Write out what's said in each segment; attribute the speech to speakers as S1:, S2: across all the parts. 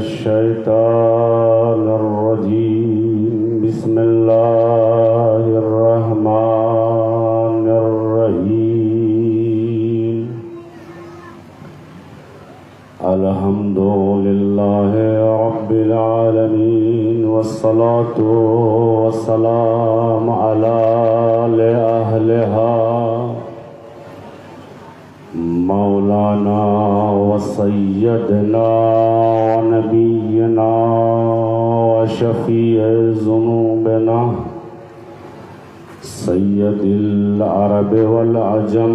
S1: الشيطان الرجيم بسم الله الرحمن الرحيم الحمد لله رب العالمين والصلاة والسلام على لأهلها مولانا وسيدنا ونبينا وشفيع ذنوبنا سيد العرب والعجم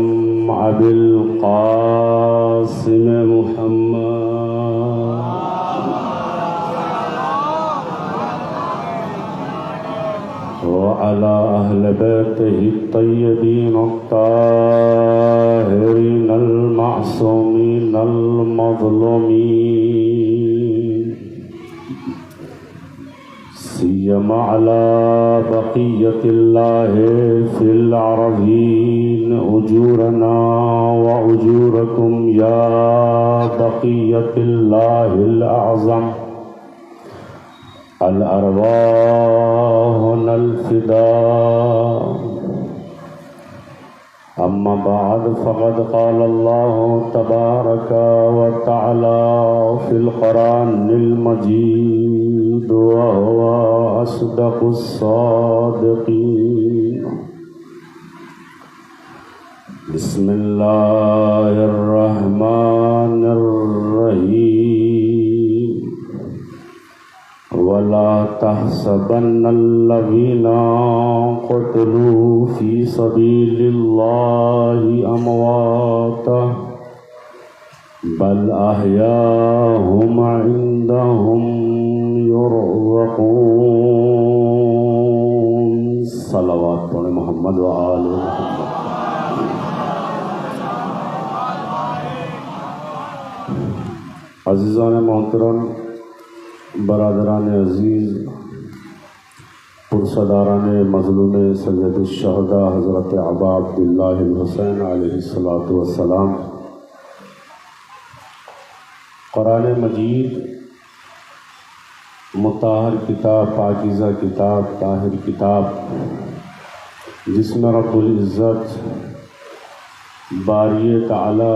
S1: أبي القاسم محمد وعلى أهل بيته الطيبين الطاهرين المعصومين المظلومين سيما على بقية الله في العربين أجورنا وأجوركم يا بقية الله الأعظم الأرواحنا الفداء أما بعد فقد قال الله تبارك وتعالى في القرآن المجيد وهو أصدق الصادقين بسم الله الرحمن الرحيم ولا تحسبن الذين قتلوا في سبيل الله أمواتا بل أحياء عندهم يرزقون صلوات پڑھیں محمد و آل محمد. عزیزان محترم، برادران عزیز، پرصداران مظلوم سید الشہداء حضرت ابا عبداللہ الحسین علیہ السلام، قرآن مجید مطہر کتاب، پاکیزہ کتاب، طاہر کتاب، جس میں رب العزت باری تعالی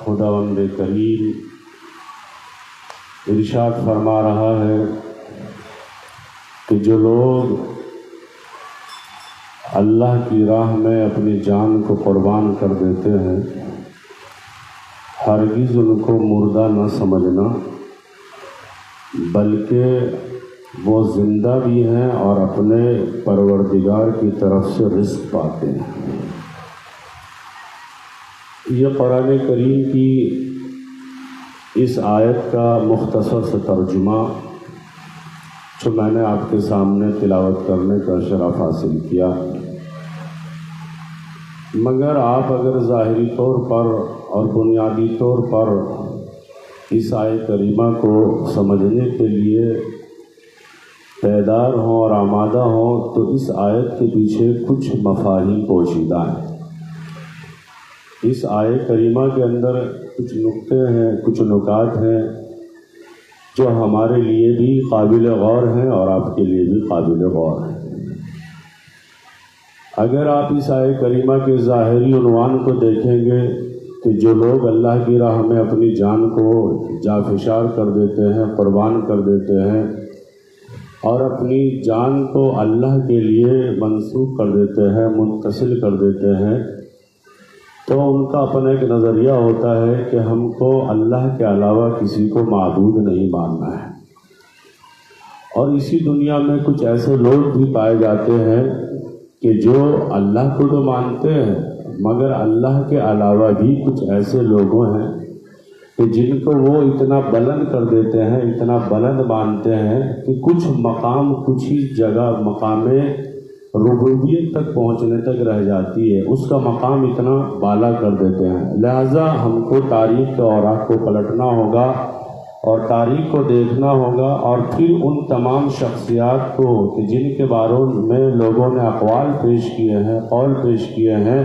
S1: خداوند کریم ارشاد فرما رہا ہے کہ جو لوگ اللہ کی راہ میں اپنی جان کو قربان کر دیتے ہیں، ہرگز ان کو مردہ نہ سمجھنا، بلکہ وہ زندہ بھی ہیں اور اپنے پروردگار کی طرف سے رزق پاتے ہیں. یہ قرآن کریم کی اس آیت کا مختصر سے ترجمہ جو میں نے آپ کے سامنے تلاوت کرنے کا شرف حاصل کیا، مگر آپ اگر ظاہری طور پر اور بنیادی طور پر اس آیت کریمہ کو سمجھنے کے لیے بیدار ہوں اور آمادہ ہوں تو اس آیت کے پیچھے کچھ مفاہیم پوشیدہ ہیں. اس آیت کریمہ کے اندر کچھ نقطے ہیں، کچھ نکات ہیں جو ہمارے لیے بھی قابل غور ہیں اور آپ کے لیے بھی قابل غور ہیں. اگر آپ اس آیت کریمہ کے ظاہری عنوان کو دیکھیں گے کہ جو لوگ اللہ کی راہ میں اپنی جان کو جافشار کر دیتے ہیں، قربان کر دیتے ہیں اور اپنی جان کو اللہ کے لیے منسوخ کر دیتے ہیں، متصل کر دیتے ہیں، تو ان کا اپنا ایک نظریہ ہوتا ہے کہ ہم کو اللہ کے علاوہ کسی کو معبود نہیں ماننا ہے. اور اسی دنیا میں کچھ ایسے لوگ بھی پائے جاتے ہیں کہ جو اللہ کو تو مانتے ہیں مگر اللہ کے علاوہ بھی کچھ ایسے لوگوں ہیں کہ جن کو وہ اتنا بلند کر دیتے ہیں، اتنا بلند مانتے ہیں کہ کچھ مقام، کچھ ہی جگہ مقام ربوبیت تک پہنچنے تک رہ جاتی ہے، اس کا مقام اتنا بالا کر دیتے ہیں. لہذا ہم کو تاریخ کے اوراق کو پلٹنا ہوگا اور تاریخ کو دیکھنا ہوگا اور پھر ان تمام شخصیات کو کہ جن کے بارے میں لوگوں نے اقوال پیش کیے ہیں، قول پیش کیے ہیں،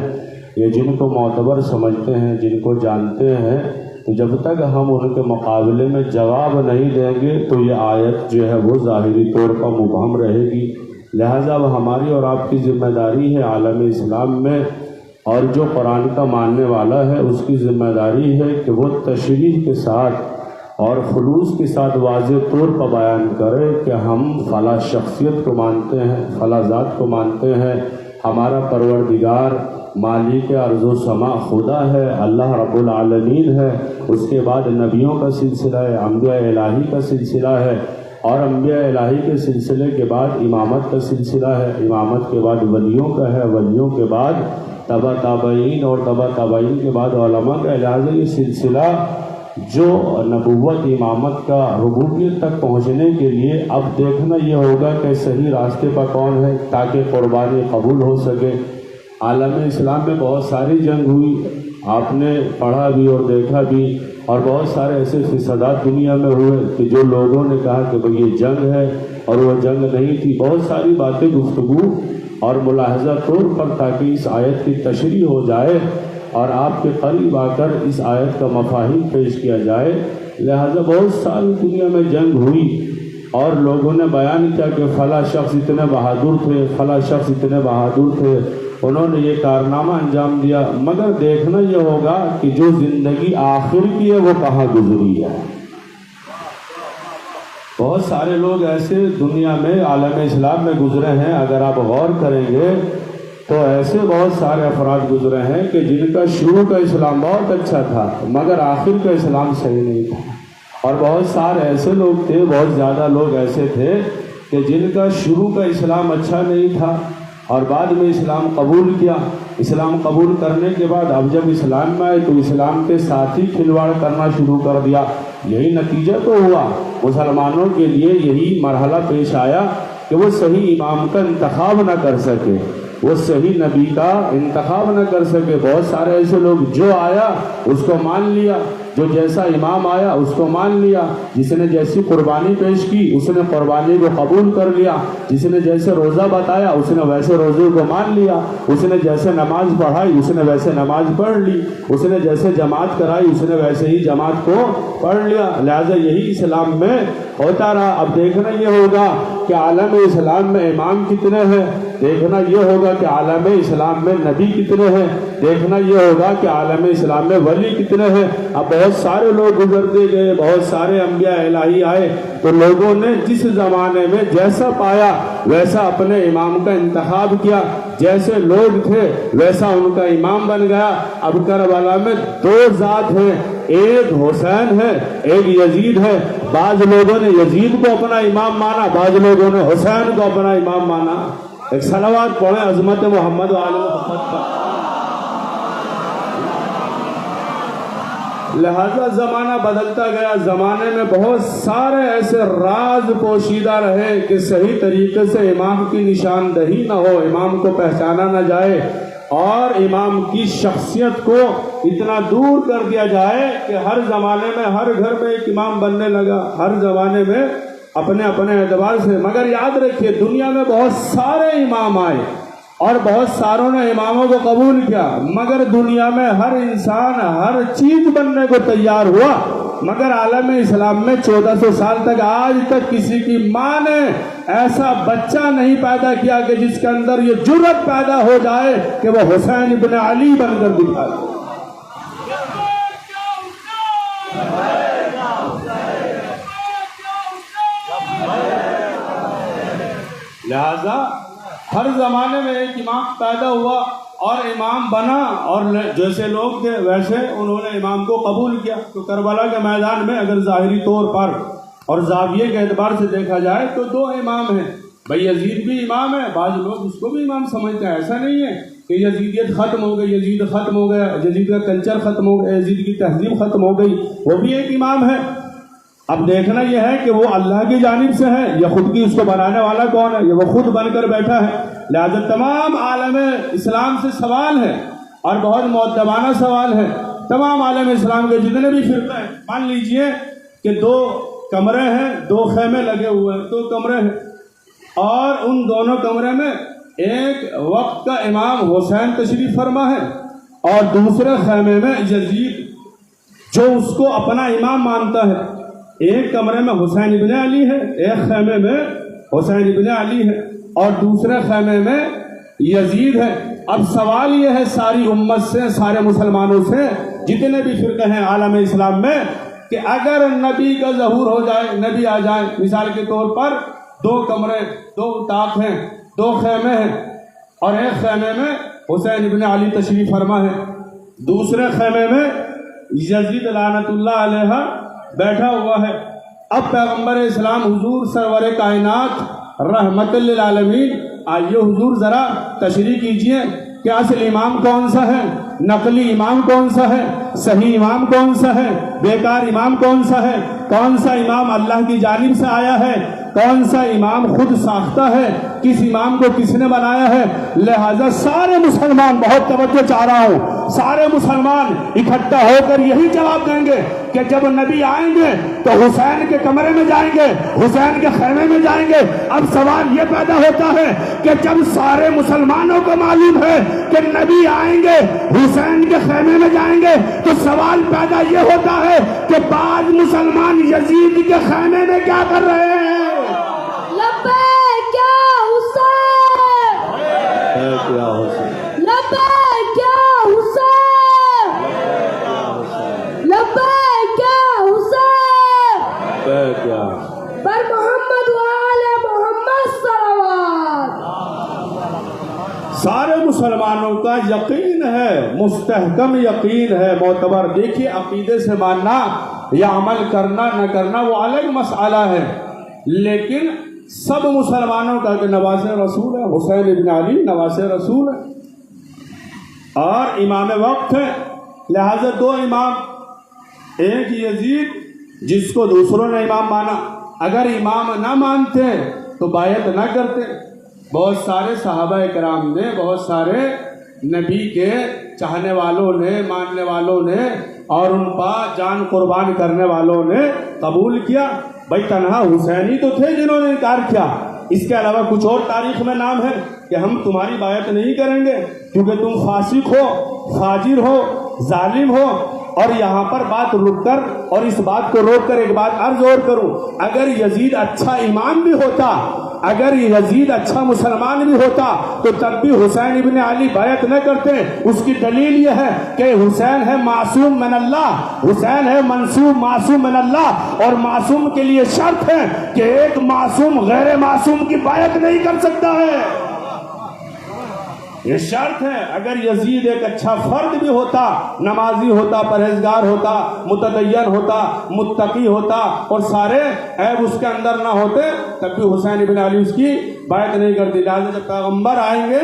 S1: یا جن کو معتبر سمجھتے ہیں، جن کو جانتے ہیں، تو جب تک ہم ان کے مقابلے میں جواب نہیں دیں گے تو یہ آیت جو ہے وہ ظاہری طور پر مبہم رہے گی۔ لہٰذا اب ہماری اور آپ کی ذمہ داری ہے عالم اسلام میں، اور جو قرآن کا ماننے والا ہے اس کی ذمہ داری ہے کہ وہ تشریح کے ساتھ اور خلوص کے ساتھ واضح طور پر بیان کرے کہ ہم فلاں شخصیت کو مانتے ہیں، فلاں ذات کو مانتے ہیں، ہمارا پروردگار مالک ارض و سما خدا ہے، اللہ رب العالمین ہے، اس کے بعد نبیوں کا سلسلہ ہے، انبیاء الہی کا سلسلہ ہے، اور انبیاء الہی کے سلسلے کے بعد امامت کا سلسلہ ہے، امامت کے بعد ولیوں کا ہے، ولیوں کے بعد تبع تابعین، اور تبع تابعین کے بعد علماء کا۔ لہٰذا یہ سلسلہ جو نبوت امامت کا ربوبیت تک پہنچنے کے لیے اب دیکھنا یہ ہوگا کہ صحیح راستے پر کون ہے تاکہ قربانی قبول ہو سکے۔ عالم اسلام میں بہت ساری جنگ ہوئی، آپ نے پڑھا بھی اور دیکھا بھی، اور بہت سارے ایسے فسادات دنیا میں ہوئے کہ جو لوگوں نے کہا کہ بھئی یہ جنگ ہے اور وہ جنگ نہیں تھی۔ بہت ساری باتیں گفتگو اور ملاحظہ طور پر تاکہ اس آیت کی تشریح ہو جائے اور آپ کے قریب آ کر اس آیت کا مفاہیم پیش کیا جائے۔ لہذا بہت ساری دنیا میں جنگ ہوئی اور لوگوں نے بیان کیا کہ فلاں شخص اتنے بہادر تھے، فلاں شخص اتنے بہادر تھے، انہوں نے یہ کارنامہ انجام دیا، مگر دیکھنا یہ ہوگا کہ جو زندگی آخر کی ہے وہ کہاں گزری ہے۔ بہت سارے لوگ ایسے دنیا میں عالم اسلام میں گزرے ہیں، اگر آپ غور کریں گے تو ایسے بہت سارے افراد گزرے ہیں کہ جن کا شروع کا اسلام بہت اچھا تھا مگر آخر کا اسلام صحیح نہیں تھا، اور بہت سارے ایسے لوگ تھے، بہت زیادہ لوگ ایسے تھے کہ جن کا شروع کا اسلام اچھا نہیں تھا اور بعد میں اسلام قبول کیا۔ اسلام قبول کرنے کے بعد اب جب اسلام میں آئے تو اسلام کے ساتھ ہی کھلواڑ کرنا شروع کر دیا۔ یہی نتیجہ تو ہوا، مسلمانوں کے لیے یہی مرحلہ پیش آیا کہ وہ صحیح امام کا انتخاب نہ کر سکے، وہ صحیح نبی کا انتخاب نہ کر سکے۔ بہت سارے ایسے لوگ جو آیا اس کو مان لیا، جو جیسا امام آیا اس کو مان لیا، جس نے جیسی قربانی پیش کی اس نے قربانی کو قبول کر لیا، جس نے جیسے روزہ بتایا اس نے ویسے روزے کو مان لیا، اس نے جیسے نماز پڑھائی اس نے ویسے نماز پڑھ لی، اس نے جیسے جماعت کرائی اس نے ویسے ہی جماعت کو پڑھ لیا۔ لہذا یہی اسلام میں ہوتا رہا۔ اب دیکھنا یہ ہوگا کہ عالم اسلام میں امام کتنے ہیں، دیکھنا یہ ہوگا کہ عالم اسلام میں نبی کتنے ہیں، دیکھنا یہ ہوگا کہ عالم اسلام میں ولی کتنے ہیں۔ اب بہت سارے لوگ گزرتے گئے، بہت سارے انبیاء الہی آئے، تو لوگوں نے جس زمانے میں جیسا پایا ویسا اپنے امام کا انتخاب کیا، جیسے لوگ تھے ویسا ان کا امام بن گیا۔ اب کربلا میں دو ذات ہیں، ایک حسین ہے ایک یزید ہے۔ بعض لوگوں نے یزید کو اپنا امام مانا، بعض لوگوں نے حسین کو اپنا امام مانا۔ ایک صلوات پڑھیں عظمت محمد و آل محمد پر۔ لہذا زمانہ بدلتا گیا، زمانے میں بہت سارے ایسے راز پوشیدہ رہے کہ صحیح طریقے سے امام کی نشاندہی نہ ہو، امام کو پہچانا نہ جائے، اور امام کی شخصیت کو اتنا دور کر دیا جائے کہ ہر زمانے میں ہر گھر میں ایک امام بننے لگا، ہر زمانے میں اپنے اپنے اعتبار سے۔ مگر یاد رکھیے دنیا میں بہت سارے امام آئے اور بہت ساروں نے اماموں کو قبول کیا، مگر دنیا میں ہر انسان ہر چیز بننے کو تیار ہوا، مگر عالم اسلام میں 1400 سال تک آج تک کسی کی ماں نے ایسا بچہ نہیں پیدا کیا کہ جس کے اندر یہ جرأت پیدا ہو جائے کہ وہ حسین ابن علی بن کر دکھا دے۔ لہذا ہر زمانے میں ایک امام پیدا ہوا اور امام بنا، اور جیسے لوگ تھے ویسے انہوں نے امام کو قبول کیا۔ تو کربلا کے میدان میں اگر ظاہری طور پر اور زاویے کے اعتبار سے دیکھا جائے تو دو امام ہیں۔ بھئی یزید بھی امام ہے، بعض لوگ اس کو بھی امام سمجھتے ہیں، ایسا نہیں ہے کہ یزیدیت ختم ہو گئی، یزید ختم ہو گیا، یزید کا کلچر ختم ہو گیا، یزید کی تہذیب ختم ہو گئی، وہ بھی ایک امام ہے۔ اب دیکھنا یہ ہے کہ وہ اللہ کی جانب سے ہے یا خود کی اس کو بنانے والا کون ہے، یہ وہ خود بن کر بیٹھا ہے۔ لہذا تمام عالم اسلام سے سوال ہے اور بہت مؤدبانہ سوال ہے۔ تمام عالم اسلام کے جتنے بھی فرقے ہیں، مان لیجئے کہ 2 کمرے ہیں، 2 خیمے لگے ہوئے ہیں، 2 کمرے ہیں، اور ان دونوں کمرے میں ایک وقت کا امام حسین تشریف فرما ہے اور دوسرے خیمے میں یزید
S2: جو اس کو اپنا امام مانتا ہے. ایک کمرے میں حسین ابن علی ہے، ایک خیمے میں حسین ابن علی ہے اور دوسرے خیمے میں یزید ہے. اب سوال یہ ہے ساری امت سے، سارے مسلمانوں سے، جتنے بھی فرقے ہیں عالم اسلام میں، کہ اگر نبی کا ظہور ہو جائے، نبی آ جائے، مثال کے طور پر 2 کمرے، 2 طاق ہیں، 2 خیمے ہیں، اور ایک خیمے میں حسین ابن علی تشریف فرما ہے، دوسرے خیمے میں یزید لعنت اللہ علیہ بیٹھا ہوا ہے. اب پیغمبر اسلام حضور سرور کائنات رحمت للعالمین، آئیے حضور ذرا تشریح کیجئے کہ اصل امام کون سا ہے، نقلی امام کون سا ہے، صحیح امام کون سا ہے، بیکار امام کون سا ہے، کون سا امام اللہ کی جانب سے آیا ہے، کون سا امام خود ساختہ ہے، کس امام کو کس نے بنایا ہے. لہذا سارے مسلمان، بہت توجہ چاہ رہا ہوں، سارے مسلمان اکٹھا ہو کر یہی جواب دیں گے کہ جب نبی آئیں گے تو حسین کے کمرے میں جائیں گے، حسین کے خیمے میں جائیں گے. اب سوال یہ پیدا ہوتا ہے کہ جب سارے مسلمانوں کو معلوم ہے کہ نبی آئیں گے، حسین کے خیمے میں جائیں گے، تو سوال پیدا یہ ہوتا ہے کہ بعض مسلمان یزید کے خیمے میں کیا کر رہے ہیں؟
S3: لبیک یا حسین، لبیک یا حسین، لبیک یا حسین، پر محمد و آل محمد صلوات.
S2: سارے مسلمانوں کا یقین ہے، مستحکم یقین ہے، معتبر. دیکھیے عقیدے سے ماننا یا عمل کرنا نہ کرنا وہ الگ مسئلہ ہے، لیکن سب مسلمانوں کا کہ نواز رسول ہے، حسین ابن علی نواز رسول ہے اور امام وقت ہے. لہذا 2 امام، ایک یزید جس کو دوسروں نے امام مانا، اگر امام نہ مانتے تو بیعت نہ کرتے. بہت سارے صحابہ کرام نے، بہت سارے نبی کے چاہنے والوں نے، ماننے والوں نے اور ان پر جان قربان کرنے والوں نے قبول کیا. بھائی تنہا حسین ہی تو تھے جنہوں نے انکار کیا، اس کے علاوہ کچھ اور تاریخ میں نام ہے کہ ہم تمہاری بیعت نہیں کریں گے کیونکہ تم فاسق ہو، فاجر ہو، ظالم ہو. اور یہاں پر بات رک کر اور اس بات کو روک کر ایک بات عرض اور کروں، اگر یزید اچھا امام بھی ہوتا، اگر یزید اچھا مسلمان بھی ہوتا تو تب بھی حسین ابن علی بیعت نہ کرتے. اس کی دلیل یہ ہے کہ حسین ہے معصوم من اللہ، حسین ہے منصوب معصوم من اللہ، اور معصوم کے لیے شرط ہے کہ ایک معصوم غیر معصوم کی بیعت نہیں کر سکتا ہے، یہ شرط ہے. اگر یزید ایک اچھا فرد بھی ہوتا، نمازی ہوتا، پرہیزگار ہوتا، متدین ہوتا، متقی ہوتا اور سارے عیب اس کے اندر نہ ہوتے، تب بھی حسین ابن علی اس کی بیعت نہیں کرتی. لہٰذا جب پیغمبر آئیں گے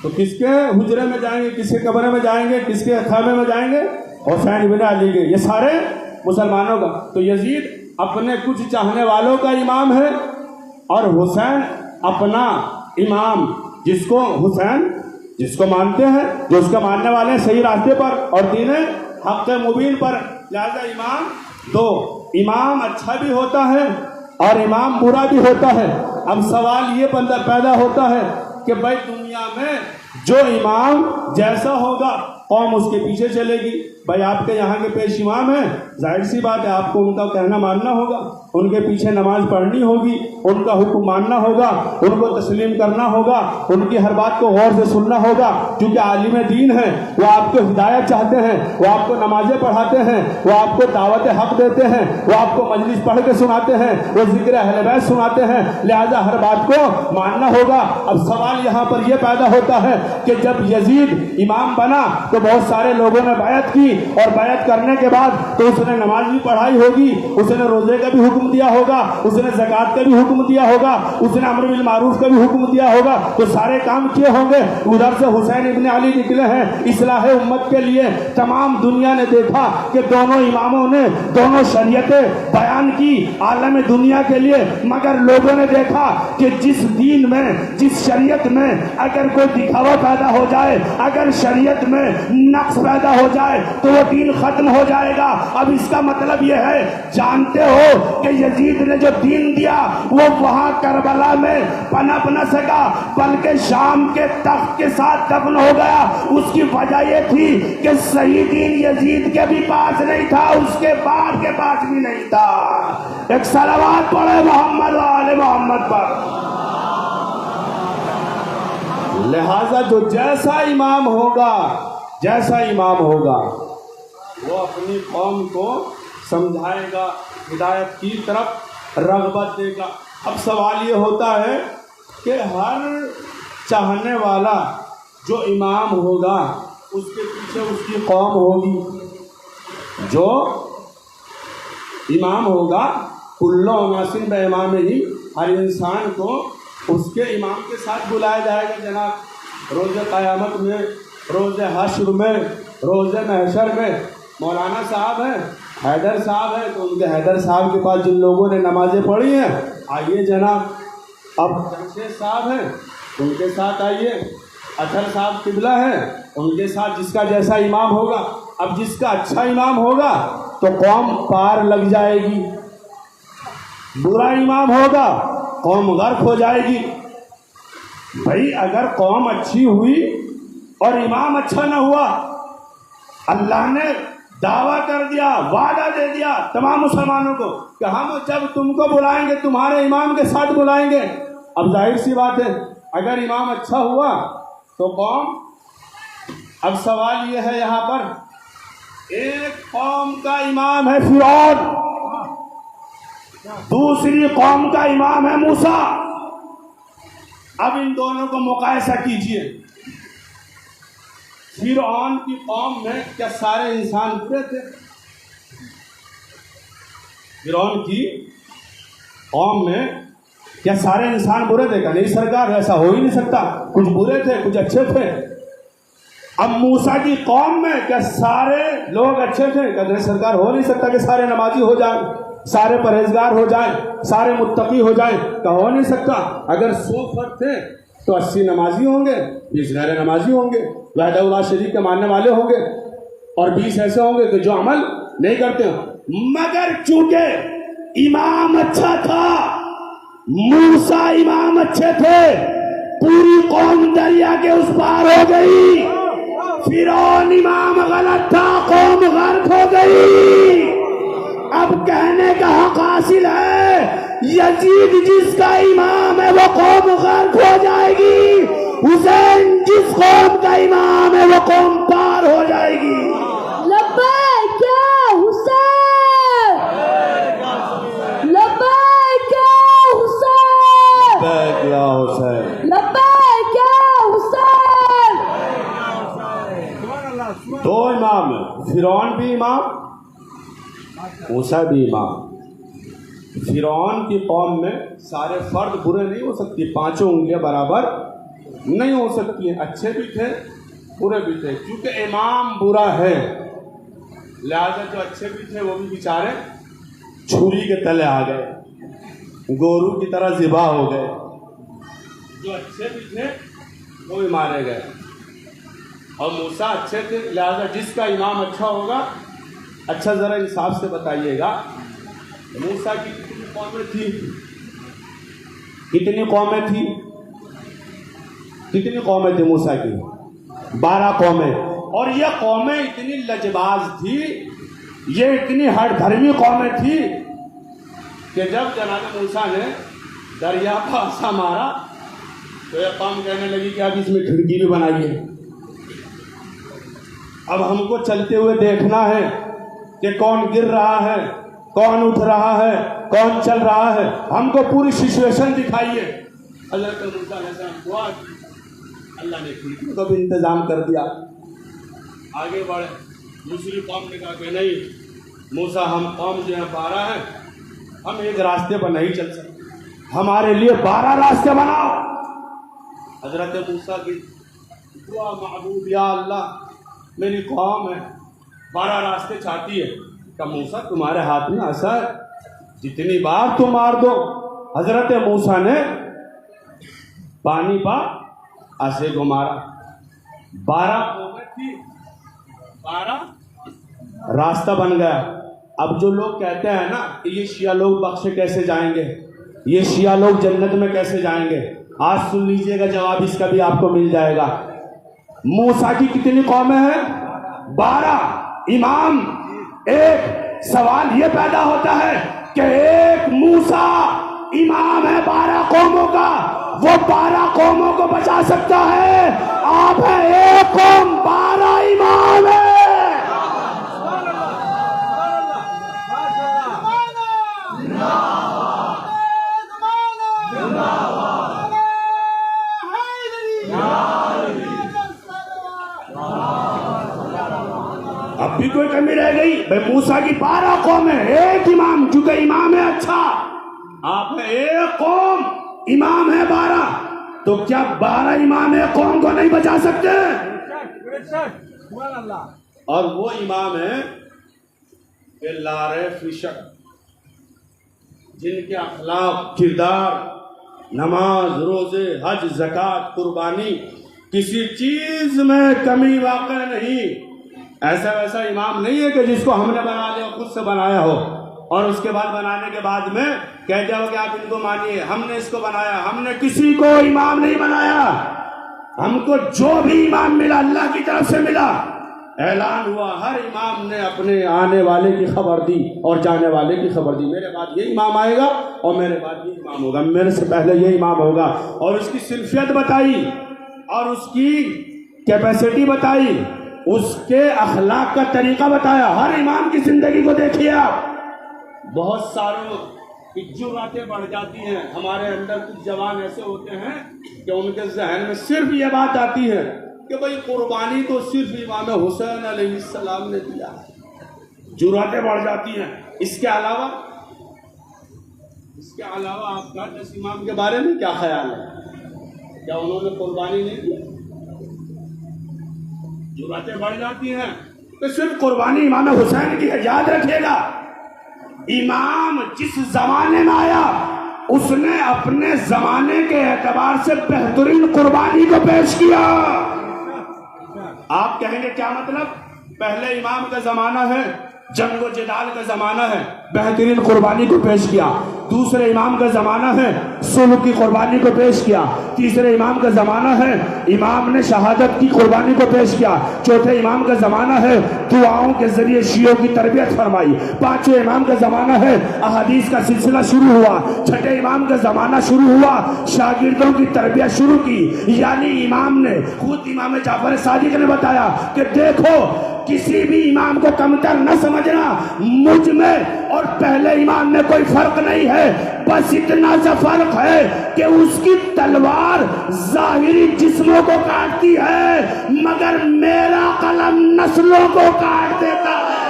S2: تو کس کے حجرے میں جائیں گے، کس کے کمرے میں جائیں گے، کس کے خیمے میں جائیں گے؟ حسین ابن علی کے. یہ سارے مسلمانوں کا. تو یزید اپنے کچھ چاہنے والوں کا امام ہے اور حسین اپنا امام، جس کو حسین جس کو مانتے ہیں، جو اس کا ماننے والے ہیں صحیح راستے پر اور دین حق مبین پر. لہذا امام 2، امام اچھا بھی ہوتا ہے اور امام برا بھی ہوتا ہے. اب سوال یہ پیدا ہوتا ہے کہ بھائی دنیا میں جو امام جیسا ہوگا قوم اس کے پیچھے چلے گی. بھائی آپ کے یہاں کے پیش امام ہیں، ظاہر سی بات ہے آپ کو ان کا کہنا ماننا ہوگا، ان کے پیچھے نماز پڑھنی ہوگی، ان کا حکم ماننا ہوگا، ان کو تسلیم کرنا ہوگا، ان کی ہر بات کو غور سے سننا ہوگا، کیونکہ عالم دین ہیں، وہ آپ کو ہدایت چاہتے ہیں، وہ آپ کو نمازیں پڑھاتے ہیں، وہ آپ کو دعوت حق دیتے ہیں، وہ آپ کو مجلس پڑھ کے سناتے ہیں، وہ ذکر اہل بیت سناتے ہیں. لہذا ہر بات کو ماننا ہوگا. اب سوال یہاں پر یہ پیدا ہوتا ہے کہ جب یزید امام بنا تو بہت سارے لوگوں نے بیعت کی، اور بیعت کرنے کے بعد تو اس نے نماز بھی پڑھائی ہوگی، اس نے روزے کا بھی حکم دیا ہوگا، اس نے زکوٰۃ کا بھی حکم دیا ہوگا، اس نے امر بالمعروف کا بھی حکم دیا ہوگا، تو سارے کام کیے ہوں گے. ادھر سے حسین ابن علی نکلے ہیں اصلاح امت کے لیے. تمام دنیا نے دیکھا کہ دونوں اماموں نے دونوں شریعتیں بیان کی عالم دنیا کے لیے، مگر لوگوں نے دیکھا کہ جس دین میں، جس شریعت میں اگر کوئی دکھاوا پیدا ہو جائے، اگر شریعت میں نقص پیدا ہو جائے تو وہ دین ختم ہو جائے گا۔ اب اس کا مطلب یہ ہے، جانتے ہو کہ یزید نے جو دین دیا وہ وہاں کربلا میں پنپ نہ سکا، بلکہ شام کے تخت کے ساتھ دفن ہو گیا۔ اس کی وجہ یہ تھی کہ صحیح دین یزید کے بھی پاس نہیں تھا، اس کے باپ کے پاس بھی نہیں تھا۔ ایک صلوات پڑھے محمد و آل محمد پر۔ لہذا جو جیسا امام ہوگا وہ اپنی قوم کو سمجھائے گا، ہدایت کی طرف رغبت دے گا۔ اب سوال یہ ہوتا ہے کہ ہر چاہنے والا جو امام ہوگا اس کے پیچھے اس کی قوم ہوگی۔ جو امام ہوگا کلو ناسن بے امام ہی، ہر انسان کو اس کے امام کے ساتھ بلایا جائے گا۔ جناب روز قیامت میں، روز حشر میں، روز محشر میں مولانا صاحب ہیں، حیدر صاحب ہیں، تو ان کے حیدر صاحب کے پاس جن لوگوں نے نمازیں پڑھی ہیں آئیے جناب۔ اب جمشید صاحب ہیں ان کے ساتھ آئیے، اطہر صاحب قبلہ ہیں ان کے ساتھ، جس کا جیسا امام ہوگا۔ اب جس کا اچھا امام ہوگا تو قوم پار لگ جائے گی، برا امام ہوگا قوم غرق ہو جائے گی۔ بھائی اگر قوم اچھی ہوئی اور امام اچھا نہ ہوا، اللہ نے دعویٰ کر دیا، وعدہ دے دیا تمام مسلمانوں کو کہ ہم جب تم کو بلائیں گے تمہارے امام کے ساتھ بلائیں گے۔ اب ظاہر سی بات ہے اگر امام اچھا ہوا تو قوم، اب سوال یہ ہے یہاں پر، ایک قوم کا امام ہے فرعون، دوسری قوم کا امام ہے موسیٰ۔ اب ان دونوں کو مقایسہ کیجئے۔ فرعون کی قوم میں کیا سارے انسان برے تھے؟ فرعون کی قوم میں کیا سارے انسان برے تھے؟ کہ نہیں سرکار، ایسا ہو ہی نہیں سکتا، کچھ برے تھے کچھ اچھے تھے۔ اب موسیٰ کی قوم میں کیا سارے لوگ اچھے تھے؟ کہ نہیں سرکار، ہو نہیں سکتا کہ سارے نمازی ہو جائیں، سارے پرہیزگار ہو جائیں، سارے متقی ہو جائیں، کہ ہو نہیں سکتا۔ اگر 100 فرد تھے تو 80 نمازی ہوں گے، 20 غیر نمازی ہوں گے، وحدہ اللہ شریک کے ماننے والے ہوں گے، اور 20 ایسے ہوں گے کہ جو عمل نہیں کرتے ہوں۔ مگر چونکہ امام اچھا تھا، موسیٰ امام اچھے تھے، پوری قوم دریا کے اس پار ہو گئی۔ فرعون امام غلط تھا، قوم غرق ہو گئی۔ اب کہنے کا حق حاصل ہے، یزید جس کا امام ہے وہ قوم غرق ہو جائے گی، حسین جس قوم کا امام ہے وہ قوم پار ہو جائے گی۔
S3: لبیک یا حسین، لبیک یا حسین،
S2: لبیک یا حسین،
S3: لبیک یا حسین۔
S2: دو امام ہیں، فرعون بھی امام، موسیٰ بھی امام۔ فرعون کی قوم میں سارے فرد برے نہیں ہو سکتی، 5 انگلیاں برابر نہیں ہو سکتی ہیں، اچھے بھی تھے برے بھی تھے۔ کیونکہ امام برا ہے لہذا جو اچھے بھی تھے وہ بھی بیچارے چھری کے تلے آ گئے، گورو کی طرح ذبح ہو گئے۔ جو اچھے بھی تھے وہ بھی مارے گئے، اور موسیٰ اچھے تھے لہذا جس کا امام اچھا ہوگا۔ اچھا ذرا انصاف سے بتائیے گا، موسیٰ کی کتنی قومیں تھیں؟ کتنی قومیں تھیں؟ کتنی قومیں تھیں موسیٰ کی؟ 12 قومیں۔ اور یہ قومیں اتنی لجباز تھی، یہ اتنی ہر دھرمی قومیں تھی کہ جب جناب موسیٰ نے دریا کا عصا مارا تو یہ قوم کہنے لگی کہ اب اس میں کھڑکی بھی بنائیے، اب ہم کو چلتے ہوئے دیکھنا ہے کہ کون گر رہا ہے، کون اٹھ رہا ہے، کون چل رہا ہے، ہم کو پوری سچویشن دکھائیے۔ حضرت موسیٰ علیہ السلام دعا کی، اللہ نے کھڑکیوں کا بھی انتظام کر دیا۔ آگے بڑھے، دوسری قوم نے کہا کہ نہیں موسیٰ، ہم قوم جو ہے 12 ہیں، ہم ایک راستے پر نہیں چل سکتے، ہمارے لیے 12 راستے بناؤ۔ حضرت موسیٰ کی دعا، معبود یا اللہ میری قوم ہے 12 راستے چاہتی ہے، کہ موسیٰ تمہارے ہاتھ میں عصا ہے، جتنی بار تم مار دو۔ حضرت موسیٰ نے پانی پا عصے کو مارا۔ 12 قومیں تھی، 12 راستہ بن گیا. اب جو لوگ کہتے ہیں نا کہ یہ شیعہ لوگ بخشے کیسے جائیں گے, یہ شیعہ لوگ جنت میں کیسے جائیں گے, آج سن لیجئے گا جواب اس کا بھی آپ کو مل جائے گا. موسیٰ کی کتنی قومیں ہیں؟ 12 امام. ایک سوال یہ پیدا ہوتا ہے کہ ایک موسیٰ امام ہے 12 قوموں کا, وہ 12 قوموں کو بچا سکتا ہے؟ آپ ہیں ایک قوم 12 امام ہے. اب بھی کوئی کمی رہ گئی؟ بھائی موسیٰ کی 12 قوم ہے, ایک امام, چونکہ امام ہے اچھا, آپ میں ایک قوم امام ہے 12, تو کیا 12 امام ایک قوم کو نہیں بچا سکتے؟ اور وہ امام ہیں کہ لا ریب فی شک, جن کے اخلاق, کردار, نماز, روزے, حج, زکوٰۃ, قربانی, کسی چیز میں کمی واقع نہیں. ایسا ویسا امام نہیں ہے کہ جس کو ہم نے بنا لیا, خود سے بنایا ہو, اور اس کے بعد بنانے کے بعد میں کہتے ہو کہ آپ ان کو مانیے, ہم نے اس کو بنایا. ہم نے کسی کو امام نہیں بنایا, ہم کو جو بھی امام ملا اللہ کی طرف سے ملا. اعلان ہوا, ہر امام نے اپنے آنے والے کی خبر دی اور جانے والے کی خبر دی. میرے بعد یہ امام آئے گا اور میرے بعد یہ امام ہوگا, میرے سے پہلے یہ امام ہوگا, اور اس کی صلاحیت بتائی اور اس کی کیپیسٹی بتائی, اس کے اخلاق کا طریقہ بتایا. ہر امام کی زندگی کو دیکھیے آپ. بہت ساروں کی جرأتیں بڑھ جاتی ہیں. ہمارے اندر کچھ جوان ایسے ہوتے ہیں کہ ان کے ذہن میں صرف یہ بات آتی ہے کہ بھئی قربانی تو صرف امام حسین علیہ السلام نے دیا. جرأتیں بڑھ جاتی ہیں. اس کے علاوہ آپ کا 10 امام کے بارے میں کیا خیال ہے؟ کیا انہوں نے قربانی نہیں دی؟ جرأتیں بڑھ جاتی ہیں کہ صرف قربانی امام حسین کی ہے. یاد رکھیے گا, امام جس زمانے میں آیا اس نے اپنے زمانے کے اعتبار سے بہترین قربانی کو پیش کیا. آپ کہیں گے کیا مطلب؟ پہلے امام کا زمانہ ہے, جنگ و جدال کا زمانہ ہے, بہترین قربانی کو پیش کیا. دوسرے امام کا زمانہ ہے, صلح کی قربانی کو پیش کیا. تیسرے امام کا زمانہ ہے, امام نے شہادت کی قربانی کو پیش کیا. چوتھے امام کا زمانہ ہے, دعاؤں کے ذریعے شیعوں کی تربیت فرمائی. پانچویں امام کا زمانہ ہے, احادیث کا سلسلہ شروع ہوا. چھٹے امام کا زمانہ شروع ہوا, شاگردوں کی تربیت شروع کی. یعنی امام نے خود, امام جعفر صادق نے بتایا کہ دیکھو کسی بھی امام کو کمتر نہ سمجھنا, مجھ میں اور پہلے امام میں کوئی فرق نہیں ہے, بس اتنا سا فرق ہے کہ اس کی تلوار ظاہری جسموں کو کاٹتی ہے مگر میرا قلم نسلوں کو کاٹ دیتا ہے.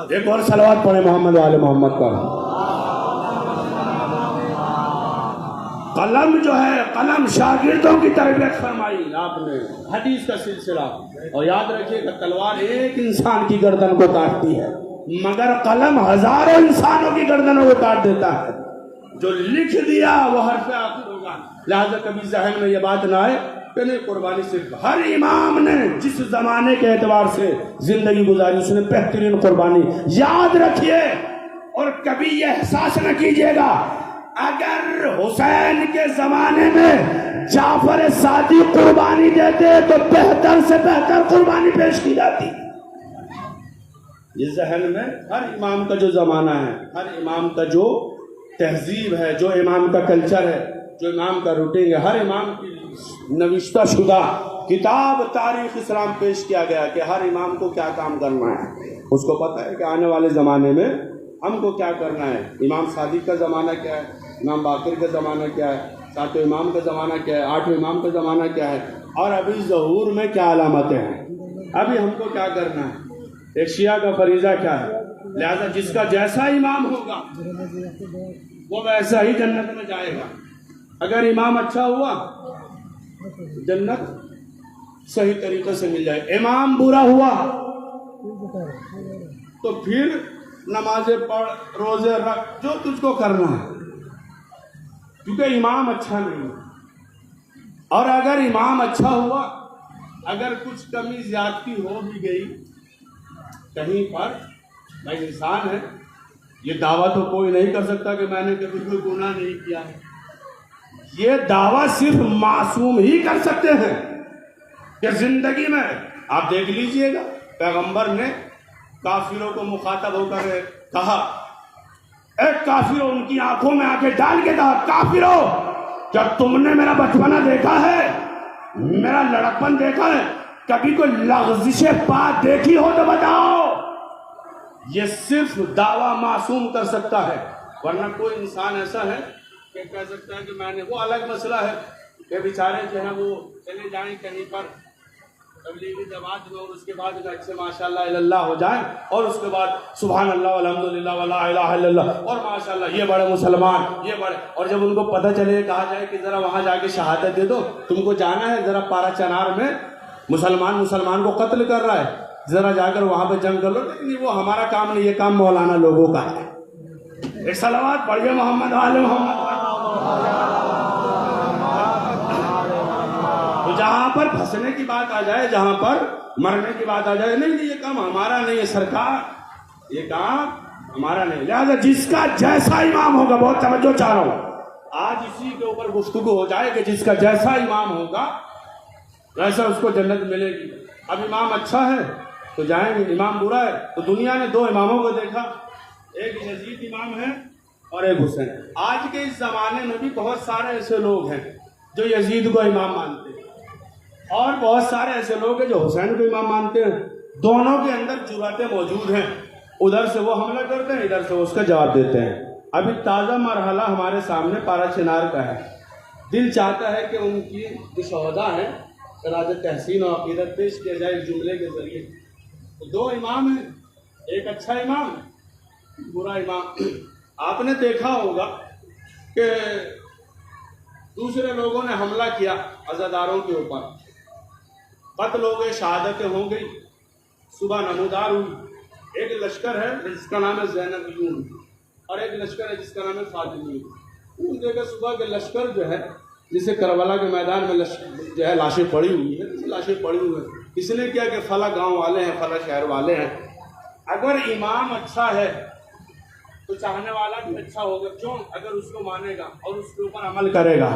S2: ایک اور صلوات پڑھیں محمد والے محمد کا. قلم جو ہے, قلم شاگردوں کی تربیت فرمائی آپ نے, حدیث کا سلسلہ. اور یاد رکھیے کہ تلوار ایک انسان کی گردن کو کاٹتی ہے مگر قلم ہزاروں انسانوں کی گردنوں کو کاٹ دیتا ہے. جو لکھ دیا وہ حرف آخر ہوگا. لہذا کبھی ذہن میں یہ بات نہ آئے کہ نہیں قربانی صرف, ہر امام نے جس زمانے کے اعتبار سے زندگی گزاری اس نے بہترین قربانی. یاد رکھیے اور کبھی یہ احساس نہ کیجیے گا, اگر حسین کے زمانے میں جعفر صادق قربانی دیتے تو بہتر سے بہتر قربانی پیش کی جاتی. یہ ذہن میں ہر امام کا جو زمانہ ہے, ہر امام کا جو تہذیب ہے, جو امام کا کلچر ہے, جو امام کا روٹین ہے, ہر امام کی نوشتہ شدہ کتاب تاریخ اسلام پیش کیا گیا کہ ہر امام کو کیا کام کرنا ہے. اس کو پتہ ہے کہ آنے والے زمانے میں ہم کو کیا کرنا ہے. امام صادق کا زمانہ کیا ہے, امام باقر کا زمانہ کیا ہے, ساتویں امام کا زمانہ کیا ہے, آٹھویں امام کا زمانہ کیا ہے, اور ابھی ظہور میں کیا علامتیں ہیں, ابھی ہم کو کیا کرنا ہے, ایک شیعہ کا فریضہ کیا ہے. لہذا جس کا جیسا امام ہوگا وہ ویسا ہی جنت میں جائے گا. اگر امام اچھا ہوا جنت صحیح طریقے سے مل جائے. امام برا ہوا تو پھر نمازیں پڑھ روزے رکھ جو تجھ کو کرنا ہے, کیونکہ امام اچھا نہیں. اور اگر امام اچھا ہوا, اگر کچھ کمی زیادتی ہو بھی گئی کہیں پر, بھائی انسان ہے, یہ دعویٰ تو کوئی نہیں کر سکتا کہ میں نے کبھی کوئی گناہ نہیں کیا ہے. یہ دعویٰ صرف معصوم ہی کر سکتے ہیں کہ زندگی میں آپ دیکھ لیجئے گا پیغمبر نے کافروں کو مخاطب ہو کر کہا, اے کافروں, ان کی آنکھوں میں آنکھیں ڈال کے کہا, کافروں کیا تم نے میرا بچپنا دیکھا ہے, میرا لڑکپن دیکھا ہے, کبھی کوئی لغزش پا دیکھی ہو تو بتاؤ. یہ صرف دعویٰ معصوم کر سکتا ہے, ورنہ کوئی انسان ایسا ہے کہ کہہ سکتا ہے کہ میں نے, وہ الگ مسئلہ ہے کہ بیچارے جو ہے وہ چلے جائیں کہیں پر تبلیغی جماعت میں اور اس کے بعد اچھے ماشاءاللہ الا اللہ ہو جائیں اور اس کے بعد سبحان اللہ والحمدللہ ولا الہ الا اللہ اور ماشاءاللہ یہ بڑے مسلمان, یہ بڑے, اور جب ان کو پتہ چلے کہا جائے کہ ذرا وہاں جا کے شہادت دے دو, تم کو جانا ہے ذرا پارا چنار میں مسلمان کو قتل کر رہا ہے, ذرا جا کر وہاں پہ جنگ کر لو. لیکن وہ ہمارا کام نہیں, یہ کام مولانا لوگوں کا ہے. ایک صلوات پڑھیے محمد آل محمد. تو جہاں پر پھنسنے کی بات آ جائے, جہاں پر مرنے کی بات آ جائے, نہیں یہ کام ہمارا نہیں ہے سرکار, یہ کام ہمارا نہیں. لہٰذا جس کا جیسا امام ہوگا, بہت توجہ چاہ رہا ہوں, آج اسی کے اوپر گفتگو ہو جائے کہ جس کا جیسا امام ہوگا ویسا اس کو جنت ملے گی. اب امام اچھا ہے تو جائیں گے, امام برا ہے تو دنیا نے دو اماموں کو دیکھا, ایک یزید امام ہے اور ایک حسین. آج کے اس زمانے میں بھی بہت سارے ایسے لوگ ہیں جو یزید کو امام مانتے ہیں اور بہت سارے ایسے لوگ ہیں جو حسین کو امام مانتے ہیں. دونوں کے اندر جرأتیں موجود ہیں, ادھر سے وہ حملہ کرتے ہیں, ادھر سے وہ اس کا جواب دیتے ہیں. ابھی تازہ مرحلہ ہمارے سامنے پارا چنار کا ہے. دل چاہتا ہے کہ ان کی جو شہداء ہیں راج تحسین و عقیدت پیش کیا جائے اس جملے کے ذریعے. دو امام ہیں, ایک اچھا امام برا امام. آپ نے دیکھا ہوگا کہ دوسرے لوگوں نے حملہ کیا عزاداروں کے اوپر, قتل ہو گئے, شہادتیں ہو گئی, صبح نمودار ہوئی. ایک لشکر ہے جس کا نام ہے زینبیون اور ایک لشکر ہے جس کا نام ہے فاطمیون. دیکھا صبح کے لشکر جو ہے جسے کربلا کے میدان میں جو ہے لاشیں پڑی ہوئی ہیں, لاشیں پڑی ہوئی ہیں. اس نے کیا کہ فلاں گاؤں والے ہیں, فلاں شہر والے ہیں. اگر امام اچھا ہے تو چاہنے والا بھی اچھا ہوگا. کیوں؟ اگر اس کو مانے گا اور اس کے اوپر عمل کرے گا.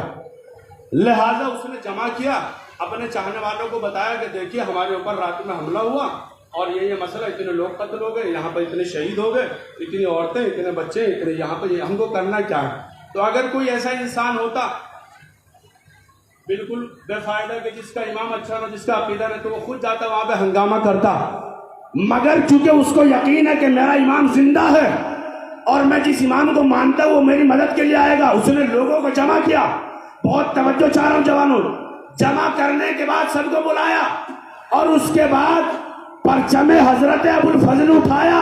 S2: لہذا اس نے جمع کیا, اپنے چاہنے والوں کو بتایا کہ دیکھیے ہمارے اوپر رات میں حملہ ہوا اور یہ مسئلہ, اتنے لوگ قتل ہو گئے, یہاں پر اتنے شہید ہو گئے, اتنی عورتیں, اتنے بچے, اتنے یہاں پہ, ہم کو کرنا کیا ہے. تو اگر کوئی ایسا انسان ہوتا بالکل بے فائدہ کہ جس کا امام اچھا نہ, جس کا عقیدہ نہ, تو وہ خود جاتا وہاں پہ ہنگامہ کرتا. مگر چونکہ اس کو یقین ہے کہ میرا امام زندہ ہے اور میں جس امام کو مانتا ہوں وہ میری مدد کے لیے آئے گا, اس نے لوگوں کو جمع کیا. بہت توجہ چاہ رہا ہوں جوانوں, جمع کرنے کے بعد سب کو بلایا اور اس کے بعد پرچم حضرت ابو الفضل اٹھایا